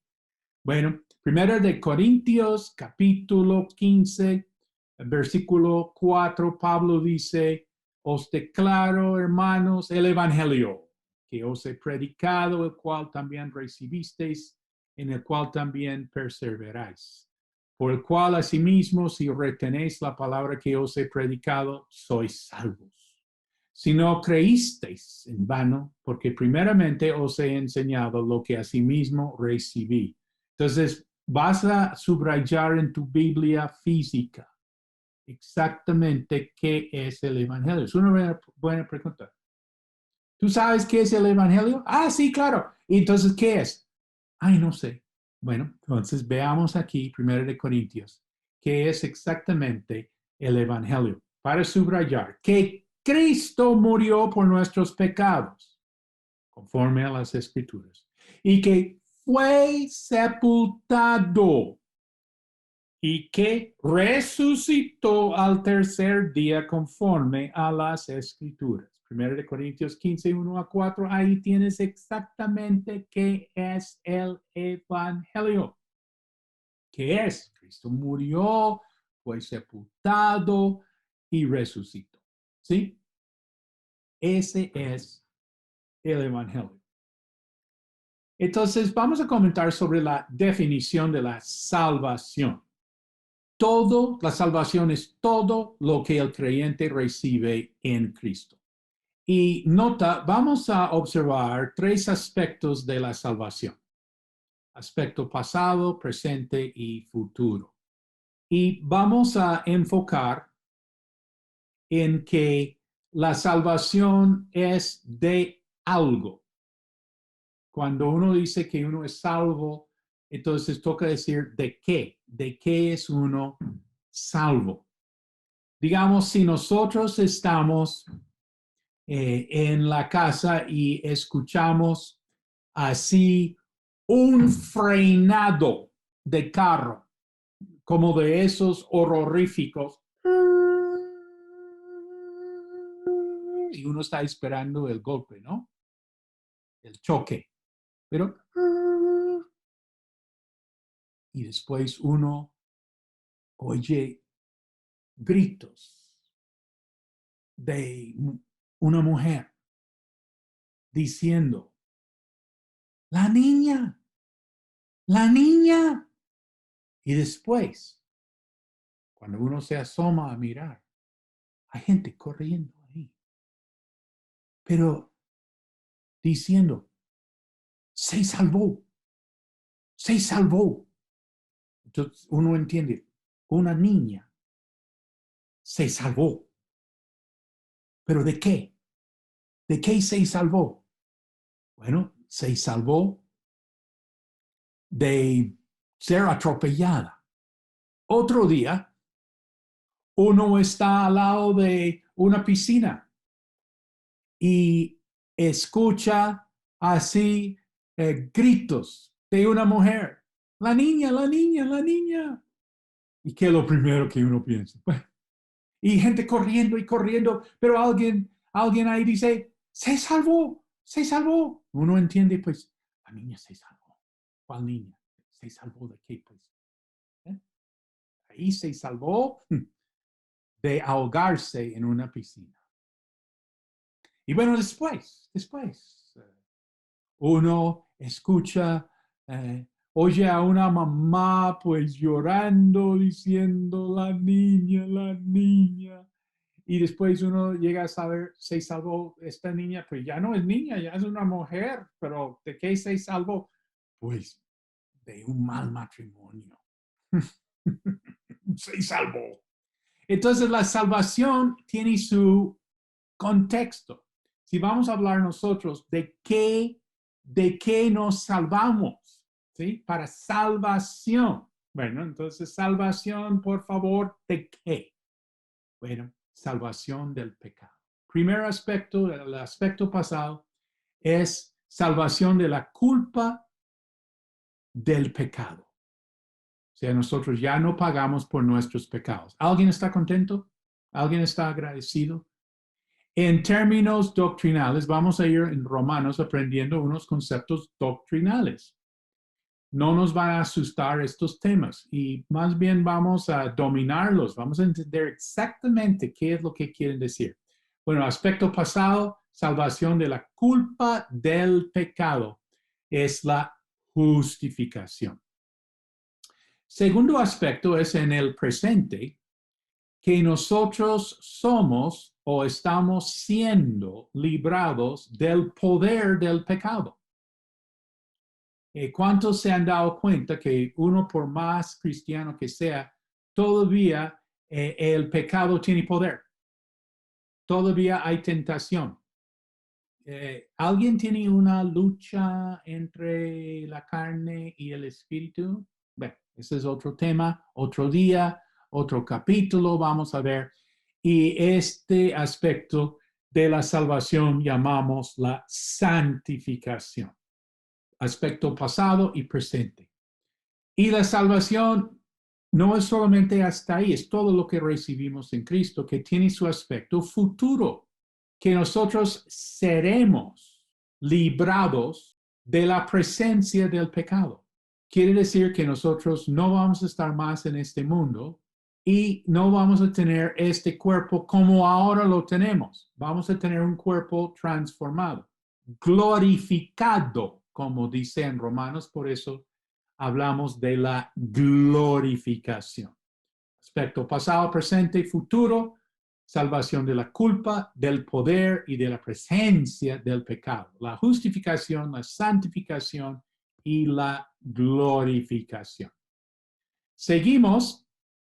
Bueno, primero de Corintios, capítulo 15, versículo 4, Pablo dice, os declaro, hermanos, el Evangelio que os he predicado, el cual también recibisteis, en el cual también perseveráis. Por el cual, asimismo, si retenéis la palabra que os he predicado, sois salvos. Si no creísteis en vano, porque primeramente os he enseñado lo que asimismo recibí. Entonces, vas a subrayar en tu Biblia física exactamente qué es el Evangelio. Es una buena pregunta. ¿Tú sabes qué es el Evangelio? Ah, sí, claro. ¿Y entonces qué es? Ay, no sé. Bueno, entonces veamos aquí, 1 Corintios, qué es exactamente el Evangelio. Para subrayar, que Cristo murió por nuestros pecados, conforme a las Escrituras, y que fue sepultado y que resucitó al tercer día conforme a las Escrituras. 1 Corintios 15, 1-4, ahí tienes exactamente qué es el Evangelio. ¿Qué es? Cristo murió, fue sepultado y resucitó. ¿Sí? Ese es el Evangelio. Entonces, vamos a comentar sobre la definición de la salvación. La salvación es todo lo que el creyente recibe en Cristo. Y nota, vamos a observar tres aspectos de la salvación. Aspecto pasado, presente y futuro. Y vamos a enfocar en que la salvación es de algo. Cuando uno dice que uno es salvo, entonces toca decir de qué es uno salvo. Digamos, si nosotros estamos en la casa y escuchamos así un frenado de carro, como de esos horroríficos, y uno está esperando el golpe, ¿no? El choque. Pero, y después uno oye gritos de una mujer diciendo, la niña, la niña. Y después, cuando uno se asoma a mirar, hay gente corriendo ahí, pero diciendo, se salvó, se salvó. Entonces uno entiende, una niña se salvó. ¿Pero de qué? ¿De qué se salvó? Bueno, se salvó de ser atropellada. Otro día, uno está al lado de una piscina y escucha así gritos de una mujer. La niña, la niña, la niña. ¿Y qué es lo primero que uno piensa? Bueno, y gente corriendo y corriendo, pero alguien ahí dice, se salvó, se salvó. Uno entiende, pues, la niña se salvó. ¿Cuál niña? ¿Se salvó de qué? Pues, ¿eh? Ahí se salvó de ahogarse en una piscina. Y bueno, después, uno escucha, oye a una mamá pues llorando, diciendo, la niña. Y después uno llega a saber, se salvó esta niña, pues ya no es niña, ya es una mujer, pero ¿de qué se salvó? Pues de un mal matrimonio. Se salvó. Entonces la salvación tiene su contexto. Si vamos a hablar nosotros de qué nos salvamos, ¿sí? Para salvación. Bueno, entonces salvación, por favor, ¿de qué? Bueno, salvación del pecado. Primer aspecto, el aspecto pasado, es salvación de la culpa del pecado. O sea, nosotros ya no pagamos por nuestros pecados. ¿Alguien está contento? ¿Alguien está agradecido? En términos doctrinales, vamos a ir en Romanos aprendiendo unos conceptos doctrinales. No nos van a asustar estos temas y más bien vamos a dominarlos, vamos a entender exactamente qué es lo que quieren decir. Bueno, aspecto pasado, salvación de la culpa del pecado, es la justificación. Segundo aspecto es en el presente, que nosotros somos o estamos siendo librados del poder del pecado. ¿Cuántos se han dado cuenta que uno, por más cristiano que sea, todavía el pecado tiene poder? Todavía hay tentación. ¿Alguien tiene una lucha entre la carne y el espíritu? Bueno, ese es otro tema, otro día, otro capítulo, vamos a ver. Y este aspecto de la salvación llamamos la santificación, aspecto pasado y presente. Y la salvación no es solamente hasta ahí, es todo lo que recibimos en Cristo, que tiene su aspecto futuro, que nosotros seremos librados de la presencia del pecado. Quiere decir que nosotros no vamos a estar más en este mundo y no vamos a tener este cuerpo como ahora lo tenemos. Vamos a tener un cuerpo transformado, glorificado, como dice en Romanos, por eso hablamos de la glorificación. Aspecto pasado, presente y futuro, salvación de la culpa, del poder y de la presencia del pecado. La justificación, la santificación y la glorificación. Seguimos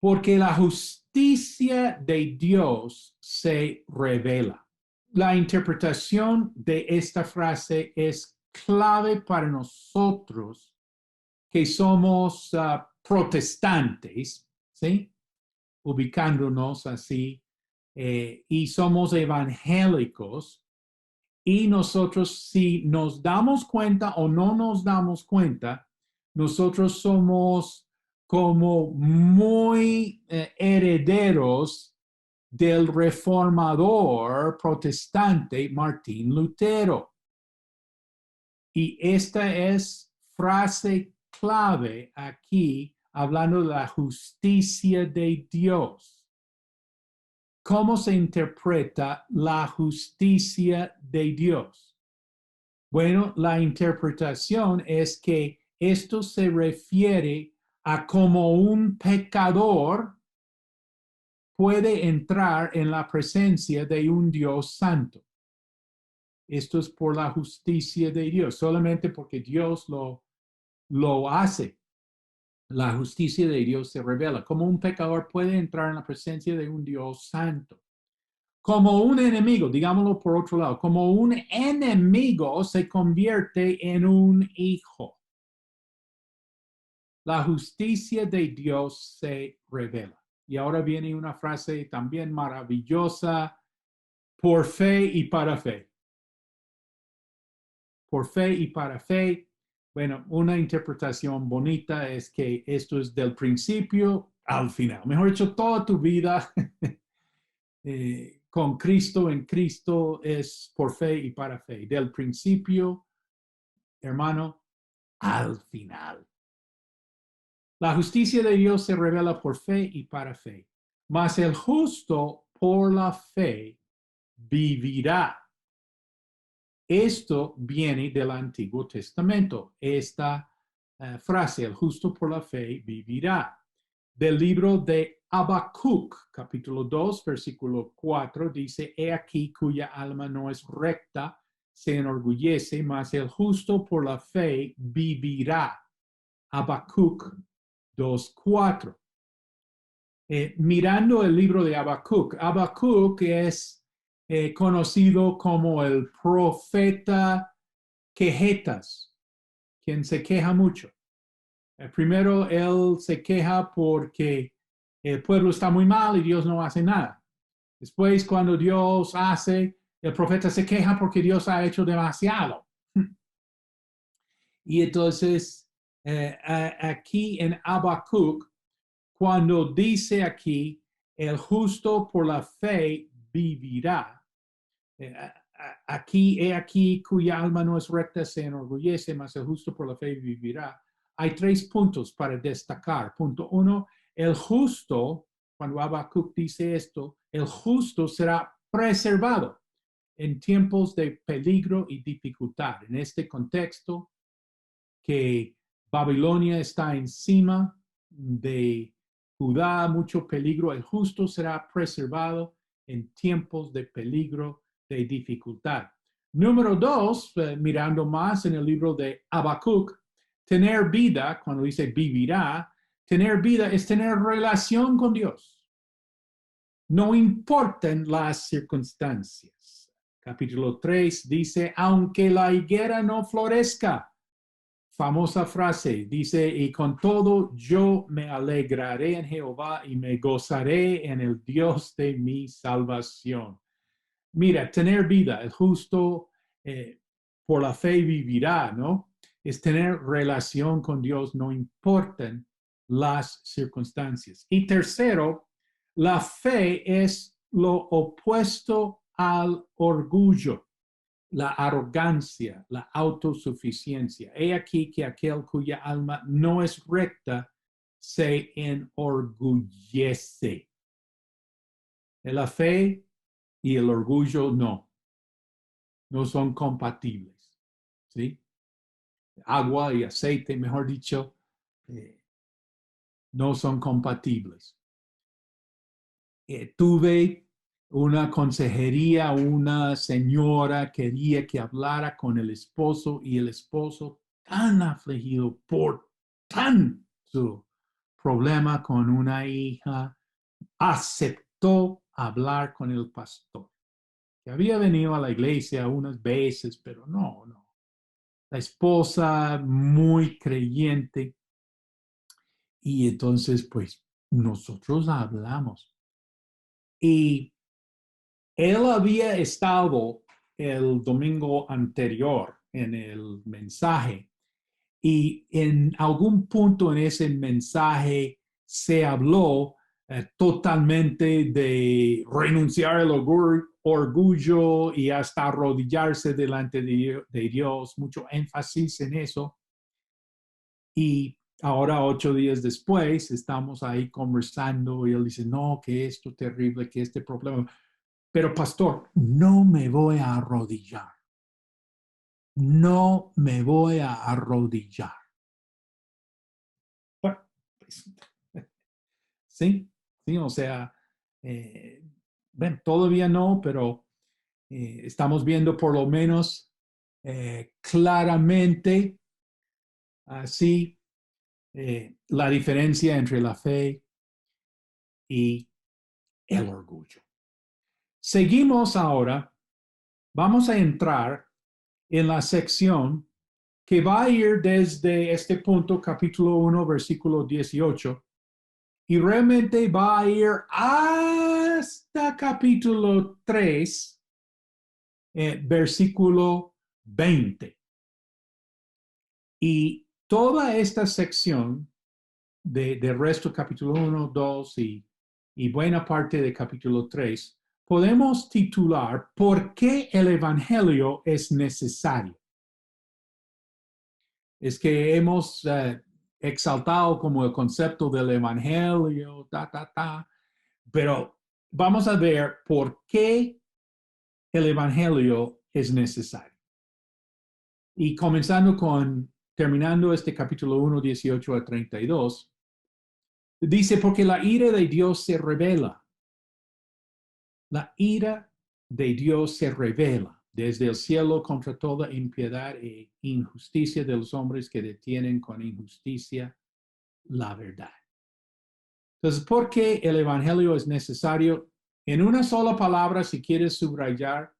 porque la justicia de Dios se revela. La interpretación de esta frase es clave para nosotros que somos protestantes, ¿sí? Ubicándonos así, y somos evangélicos, y nosotros si nos damos cuenta o no nos damos cuenta, nosotros somos como muy herederos del reformador protestante Martín Lutero. Y esta es frase clave aquí, hablando de la justicia de Dios. ¿Cómo se interpreta la justicia de Dios? Bueno, la interpretación es que esto se refiere a cómo un pecador puede entrar en la presencia de un Dios santo. Esto es por la justicia de Dios, solamente porque Dios lo hace. La justicia de Dios se revela. Como un pecador puede entrar en la presencia de un Dios santo. como un enemigo, digámoslo por otro lado, como un enemigo se convierte en un hijo. La justicia de Dios se revela. Y ahora viene una frase también maravillosa, por fe y para fe. Por fe y para fe. Bueno, una interpretación bonita es que esto es del principio al final. Mejor dicho, toda tu vida con Cristo, en Cristo, es por fe y para fe. Del principio, hermano, al final. La justicia de Dios se revela por fe y para fe. Mas el justo por la fe vivirá. Esto viene del Antiguo Testamento. Esta frase, el justo por la fe vivirá. Del libro de Habacuc, capítulo 2, versículo 4, dice, he aquí cuya alma no es recta, se enorgullece, mas el justo por la fe vivirá. Habacuc 2:4. Mirando el libro de Habacuc, Habacuc es conocido como el profeta quejetas, quien se queja mucho. Primero, él se queja porque el pueblo está muy mal y Dios no hace nada. Después, cuando Dios hace, el profeta se queja porque Dios ha hecho demasiado. Y entonces, aquí en Habacuc, cuando dice aquí, el justo por la fe vivirá. He aquí cuya alma no es recta, se enorgullece, mas el justo por la fe vivirá. Hay 3 puntos para destacar. Punto 1, el justo, cuando Habacuc dice esto, el justo será preservado en tiempos de peligro y dificultad. En este contexto, que Babilonia está encima de Judá, mucho peligro, el justo será preservado en tiempos de peligro, de dificultad. Número 2, mirando más en el libro de Habacuc, tener vida, cuando dice vivirá, tener vida es tener relación con Dios. No importan las circunstancias. Capítulo 3 dice, aunque la higuera no florezca, famosa frase, dice, y con todo yo me alegraré en Jehová y me gozaré en el Dios de mi salvación. Mira, tener vida, el justo por la fe vivirá, ¿no? Es tener relación con Dios, no importan las circunstancias. Y tercero, la fe es lo opuesto al orgullo, la arrogancia, la autosuficiencia. He aquí que aquel cuya alma no es recta se enorgullece. La fe y el orgullo no son compatibles. ¿Sí? Agua y aceite, mejor dicho, no son compatibles. Tuve una consejería, una señora quería que hablara con el esposo y el esposo tan afligido por tanto problema con una hija, aceptó hablar con el pastor, que había venido a la iglesia unas veces, pero no. La esposa muy creyente y entonces pues nosotros hablamos y él había estado el domingo anterior en el mensaje y en algún punto en ese mensaje se habló totalmente de renunciar al orgullo y hasta arrodillarse delante de Dios, mucho énfasis en eso. Y ahora, 8 días después, estamos ahí conversando y él dice, no, que esto terrible, que este problema. Pero pastor, no me voy a arrodillar. No me voy a arrodillar. Bueno, pues, sí, o sea, bueno, todavía no, pero estamos viendo por lo menos claramente así la diferencia entre la fe y el orgullo. Seguimos ahora, vamos a entrar en la sección que va a ir desde este punto, capítulo 1, versículo 18, y realmente va a ir hasta capítulo 3, versículo 20. Y toda esta sección de resto capítulo 1, 2 y buena parte de capítulo 3, podemos titular ¿Por qué el Evangelio es necesario? Es que hemos exaltado como el concepto del Evangelio, pero vamos a ver por qué el Evangelio es necesario. Y comenzando terminando este capítulo 1, 18 a 32, dice, porque la ira de Dios se revela. La ira de Dios se revela desde el cielo contra toda impiedad e injusticia de los hombres que detienen con injusticia la verdad. Entonces, ¿por qué el Evangelio es necesario? En una sola palabra, si quieres subrayar,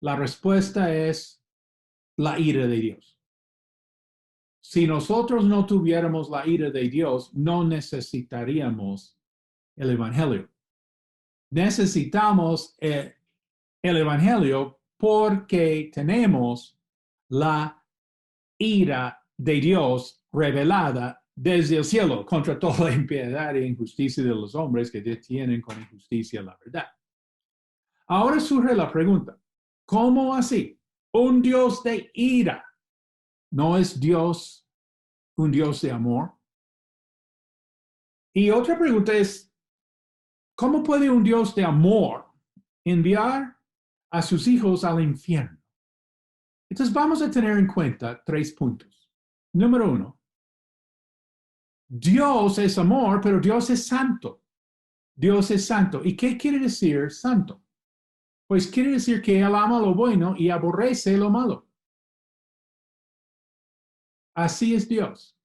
la respuesta es la ira de Dios. Si nosotros no tuviéramos la ira de Dios, no necesitaríamos el Evangelio. Necesitamos el Evangelio porque tenemos la ira de Dios revelada desde el cielo contra toda la impiedad e injusticia de los hombres que detienen con injusticia la verdad. Ahora surge la pregunta, ¿cómo así? Un Dios de ira, ¿no es Dios un Dios de amor? Y otra pregunta es, ¿cómo puede un Dios de amor enviar a sus hijos al infierno? Entonces vamos a tener en cuenta 3 puntos. Número 1, Dios es amor, pero Dios es santo. Dios es santo. ¿Y qué quiere decir santo? Pues quiere decir que Él ama lo bueno y aborrece lo malo. Así es Dios.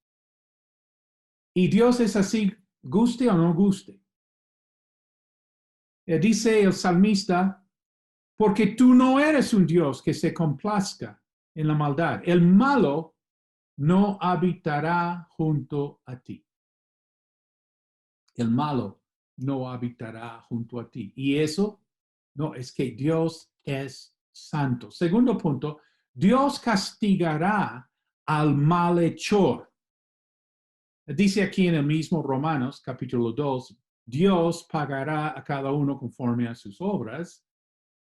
Y Dios es así, guste o no guste. Dice el salmista, porque tú no eres un Dios que se complazca en la maldad. El malo no habitará junto a ti. El malo no habitará junto a ti. Y eso no es que Dios es santo. Segundo punto, Dios castigará al malhechor. Dice aquí en el mismo Romanos, capítulo 2, Dios pagará a cada uno conforme a sus obras.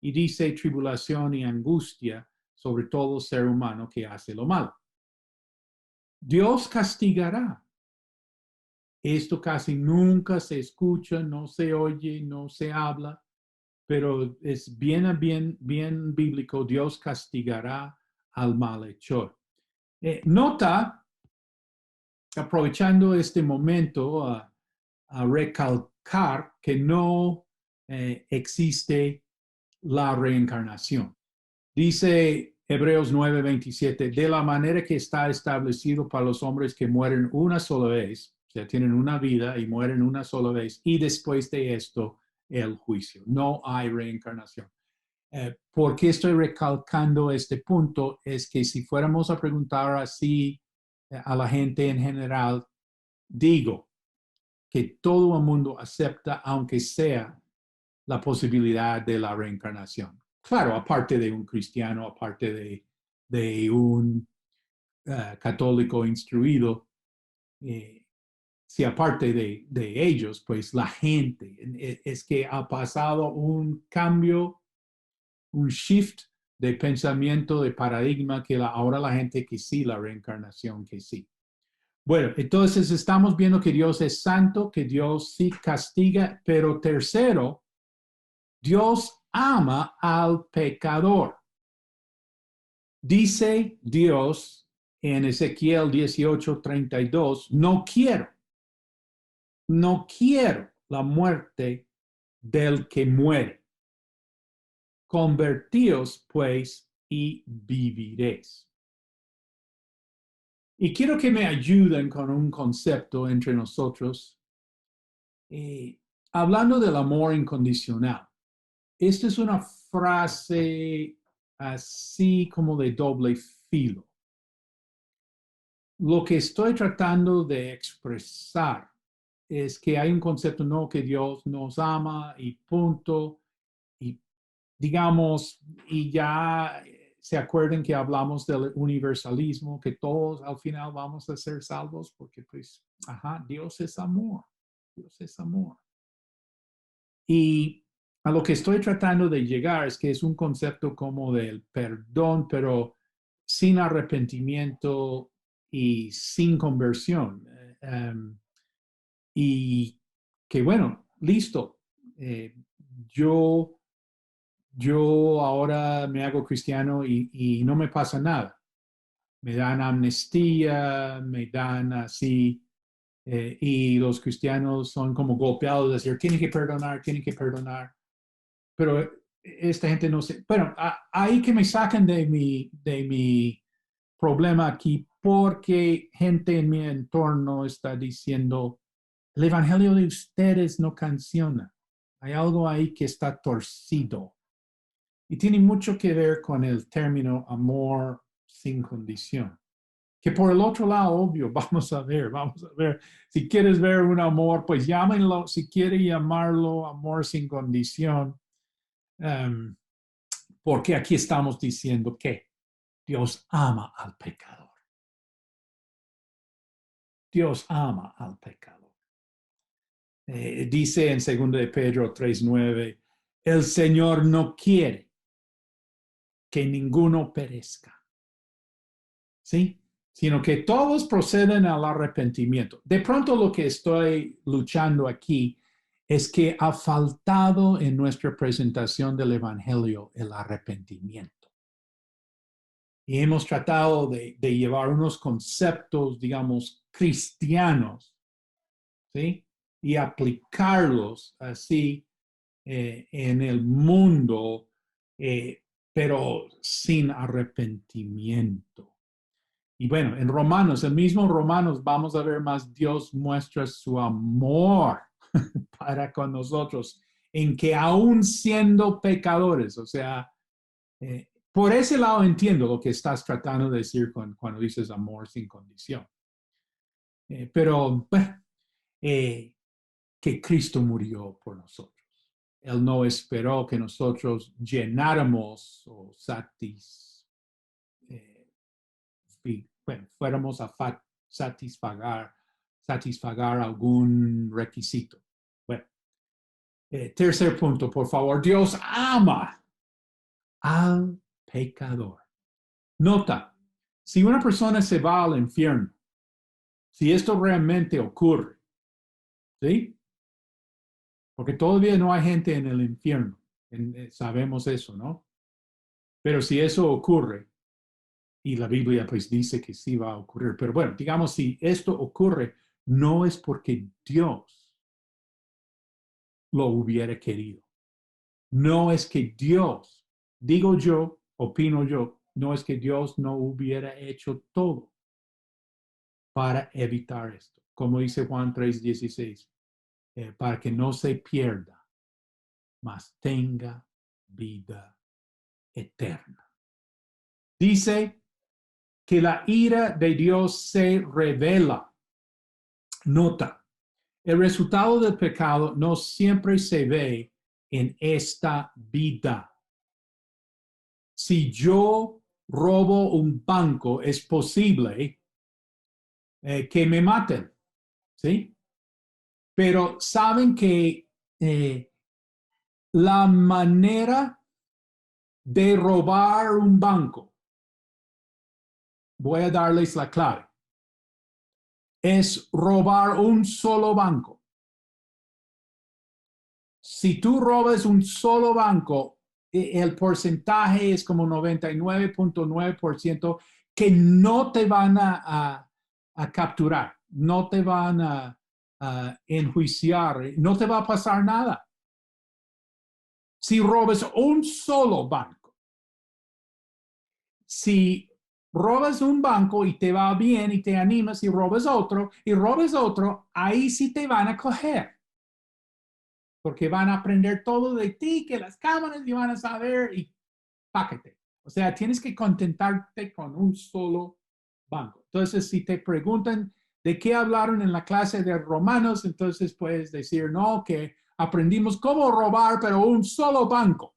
Y dice tribulación y angustia sobre todo ser humano que hace lo malo. Dios castigará. Esto casi nunca se escucha, no se oye, no se habla, pero es bien bíblico. Dios castigará al malhechor. Nota, aprovechando este momento, a recalcar que no existe la reencarnación. Dice Hebreos 9:27, de la manera que está establecido para los hombres que mueren una sola vez, o sea, tienen una vida y mueren una sola vez, y después de esto, el juicio. No hay reencarnación. ¿Por qué estoy recalcando este punto? Es que si fuéramos a preguntar así a la gente en general, digo que todo el mundo acepta, aunque sea la posibilidad de la reencarnación. Claro, aparte de un cristiano, aparte de un católico instruido, si aparte de ellos, pues la gente, es que ha pasado un cambio, un shift de pensamiento, de paradigma, que ahora la gente que sí, la reencarnación que sí. Bueno, entonces estamos viendo que Dios es santo, que Dios sí castiga, pero tercero, Dios ama al pecador. Dice Dios en Ezequiel 18:32, no quiero la muerte del que muere. Convertíos pues y viviréis. Y quiero que me ayuden con un concepto entre nosotros, hablando del amor incondicional. esta es una frase así como de doble filo. Lo que estoy tratando de expresar es que hay un concepto, no, que Dios nos ama y punto, y digamos, y ya se acuerden que hablamos del universalismo, que todos al final vamos a ser salvos porque pues, ajá, Dios es amor, Dios es amor. Y a lo que estoy tratando de llegar es que es un concepto como del perdón, pero sin arrepentimiento y sin conversión. Y que bueno, listo. Eh, yo, yo ahora me hago cristiano y no me pasa nada. Me dan amnistía, me dan así, y los cristianos son como golpeados, de decir, tienen que perdonar, tienen que perdonar. Pero esta gente no sé. Bueno, ahí que me sacan de mi problema aquí, porque gente en mi entorno está diciendo, el evangelio de ustedes no canciona. Hay algo ahí que está torcido. Y tiene mucho que ver con el término amor sin condición. Que por el otro lado, obvio, vamos a ver. Si quieres ver un amor, pues llámenlo, si quiere llamarlo amor sin condición, um, porque aquí estamos diciendo que Dios ama al pecador. Dios ama al pecador. Dice en 2 de Pedro 3:9, el Señor no quiere que ninguno perezca, ¿sí? Sino que todos proceden al arrepentimiento. De pronto lo que estoy luchando aquí es que ha faltado en nuestra presentación del Evangelio el arrepentimiento. Y hemos tratado de llevar unos conceptos, digamos, cristianos, ¿sí? Y aplicarlos así en el mundo, pero sin arrepentimiento. Y bueno, en Romanos, el mismo Romanos, vamos a ver más, Dios muestra su amor para con nosotros, en que aún siendo pecadores, o sea, por ese lado entiendo lo que estás tratando de decir cuando dices amor sin condición. Pero bueno, que Cristo murió por nosotros. Él no esperó que nosotros llenáramos o bueno, fuéramos a satisfagar algún requisito. Bueno, tercer punto, por favor. Dios ama al pecador. Nota, si una persona se va al infierno, si esto realmente ocurre, ¿sí? Porque todavía no hay gente en el infierno, sabemos eso, ¿no? Pero si eso ocurre, y la Biblia pues dice que sí va a ocurrir, pero bueno, digamos, si esto ocurre, no es porque Dios lo hubiera querido. No es que Dios, digo yo, opino yo, no es que Dios no hubiera hecho todo para evitar esto. Como dice Juan 3:16, para que no se pierda, mas tenga vida eterna. Dice que la ira de Dios se revela. Nota, el resultado del pecado no siempre se ve en esta vida. Si yo robo un banco, es posible que me maten, ¿sí? Pero saben que la manera de robar un banco, voy a darles la clave, es robar un solo banco. Si tú robas un solo banco, el porcentaje es como 99.9% que no te van a capturar, no te van a enjuiciar, no te va a pasar nada. Si robas un solo banco, si robas un banco y te va bien y te animas y robas otro, ahí sí te van a coger. porque van a aprender todo de ti, que las cámaras y van a saber y páquete. O sea, tienes que contentarte con un solo banco. Entonces, si te preguntan de qué hablaron en la clase de Romanos, entonces puedes decir, no, que aprendimos cómo robar, pero un solo banco.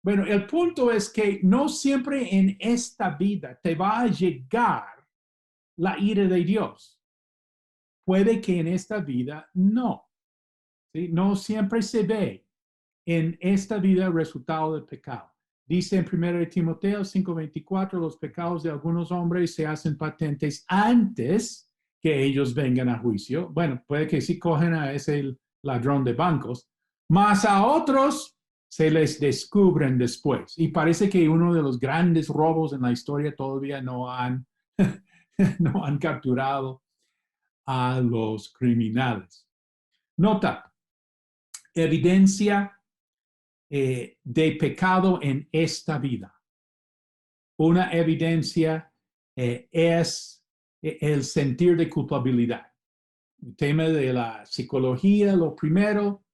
Bueno, el punto es que no siempre en esta vida te va a llegar la ira de Dios. Puede que en esta vida no. ¿Sí? No siempre se ve en esta vida el resultado del pecado. Dice en 1 Timoteo 5:24, los pecados de algunos hombres se hacen patentes antes que ellos vengan a juicio. Bueno, puede que sí cogen a ese ladrón de bancos, mas a otros se les descubren después. Y parece que uno de los grandes robos en la historia todavía no han, no han capturado a los criminales. Nota, evidencia de pecado en esta vida. Una evidencia es el sentir de culpabilidad. El tema de la psicología, lo primero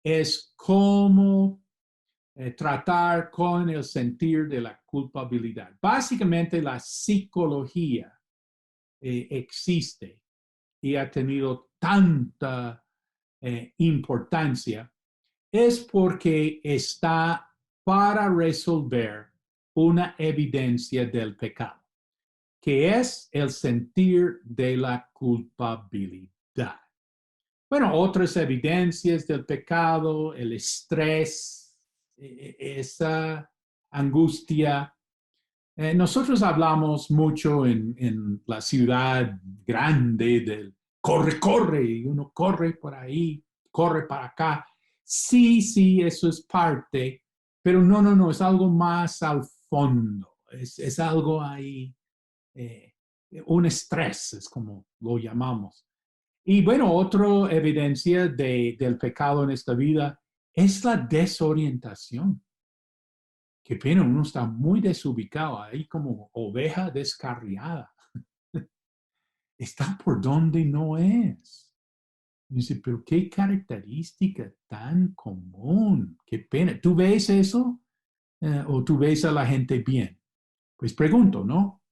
es cómo tratar con el sentir de la culpabilidad. Básicamente la psicología existe y ha tenido tanta importancia es porque está para resolver una evidencia del pecado, que es el sentir de la culpabilidad. Bueno, otras evidencias del pecado, el estrés, esa angustia. Nosotros hablamos mucho en la ciudad grande del corre, corre, y uno corre por ahí, corre para acá. Sí, sí, eso es parte, pero no, es algo más al fondo, es algo ahí, eh, un estrés, es como lo llamamos. Y bueno, otra evidencia del pecado en esta vida es la desorientación. Qué pena, uno está muy desubicado, ahí como oveja descarriada. Está por donde no es. Dice, pero qué característica tan común. Qué pena. ¿Tú ves eso? ¿O tú ves a la gente bien? Pues pregunto, ¿no?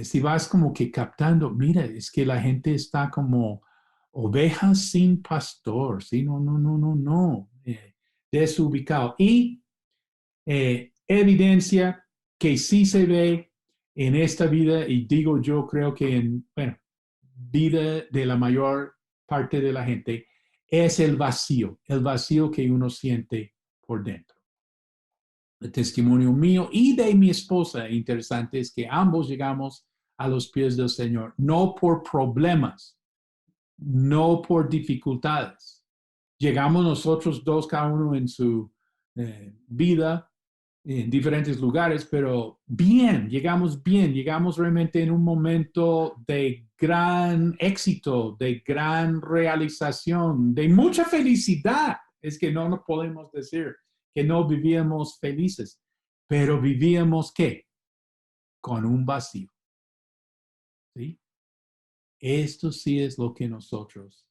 Si vas como que captando, mira, es que la gente está como ovejas sin pastor, ¿sí? No. Desubicado. Y evidencia que sí se ve en esta vida, y digo yo creo que en, bueno, vida de la mayor parte de la gente, es el vacío que uno siente por dentro. El testimonio mío y de mi esposa, interesante, es que ambos llegamos a los pies del Señor, no por problemas, no por dificultades. Llegamos nosotros dos, cada uno en su vida, en diferentes lugares, pero llegamos realmente en un momento de gran éxito, de gran realización, de mucha felicidad. Es que no nos podemos decir que no vivíamos felices, pero vivíamos ¿qué? Con un vacío. ¿Sí? Esto sí es lo que nosotros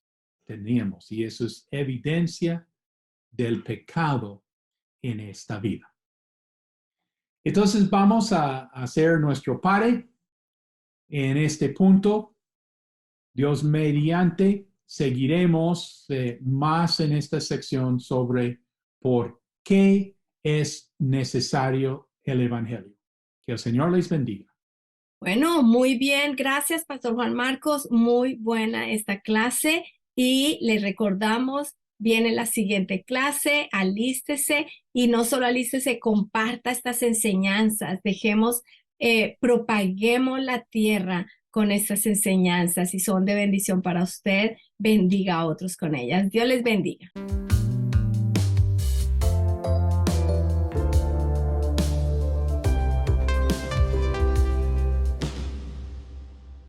teníamos y eso es evidencia del pecado en esta vida. Entonces vamos a hacer nuestro pare en este punto. Dios mediante, seguiremos más en esta sección sobre por qué es necesario el Evangelio. Que el Señor les bendiga. Bueno, muy bien, gracias, Pastor Juan Marcos. Muy buena esta clase y le recordamos, viene la siguiente clase, alístese y no solo alístese, comparta estas enseñanzas, propaguemos la tierra con estas enseñanzas y son de bendición para usted, bendiga a otros con ellas. Dios les bendiga.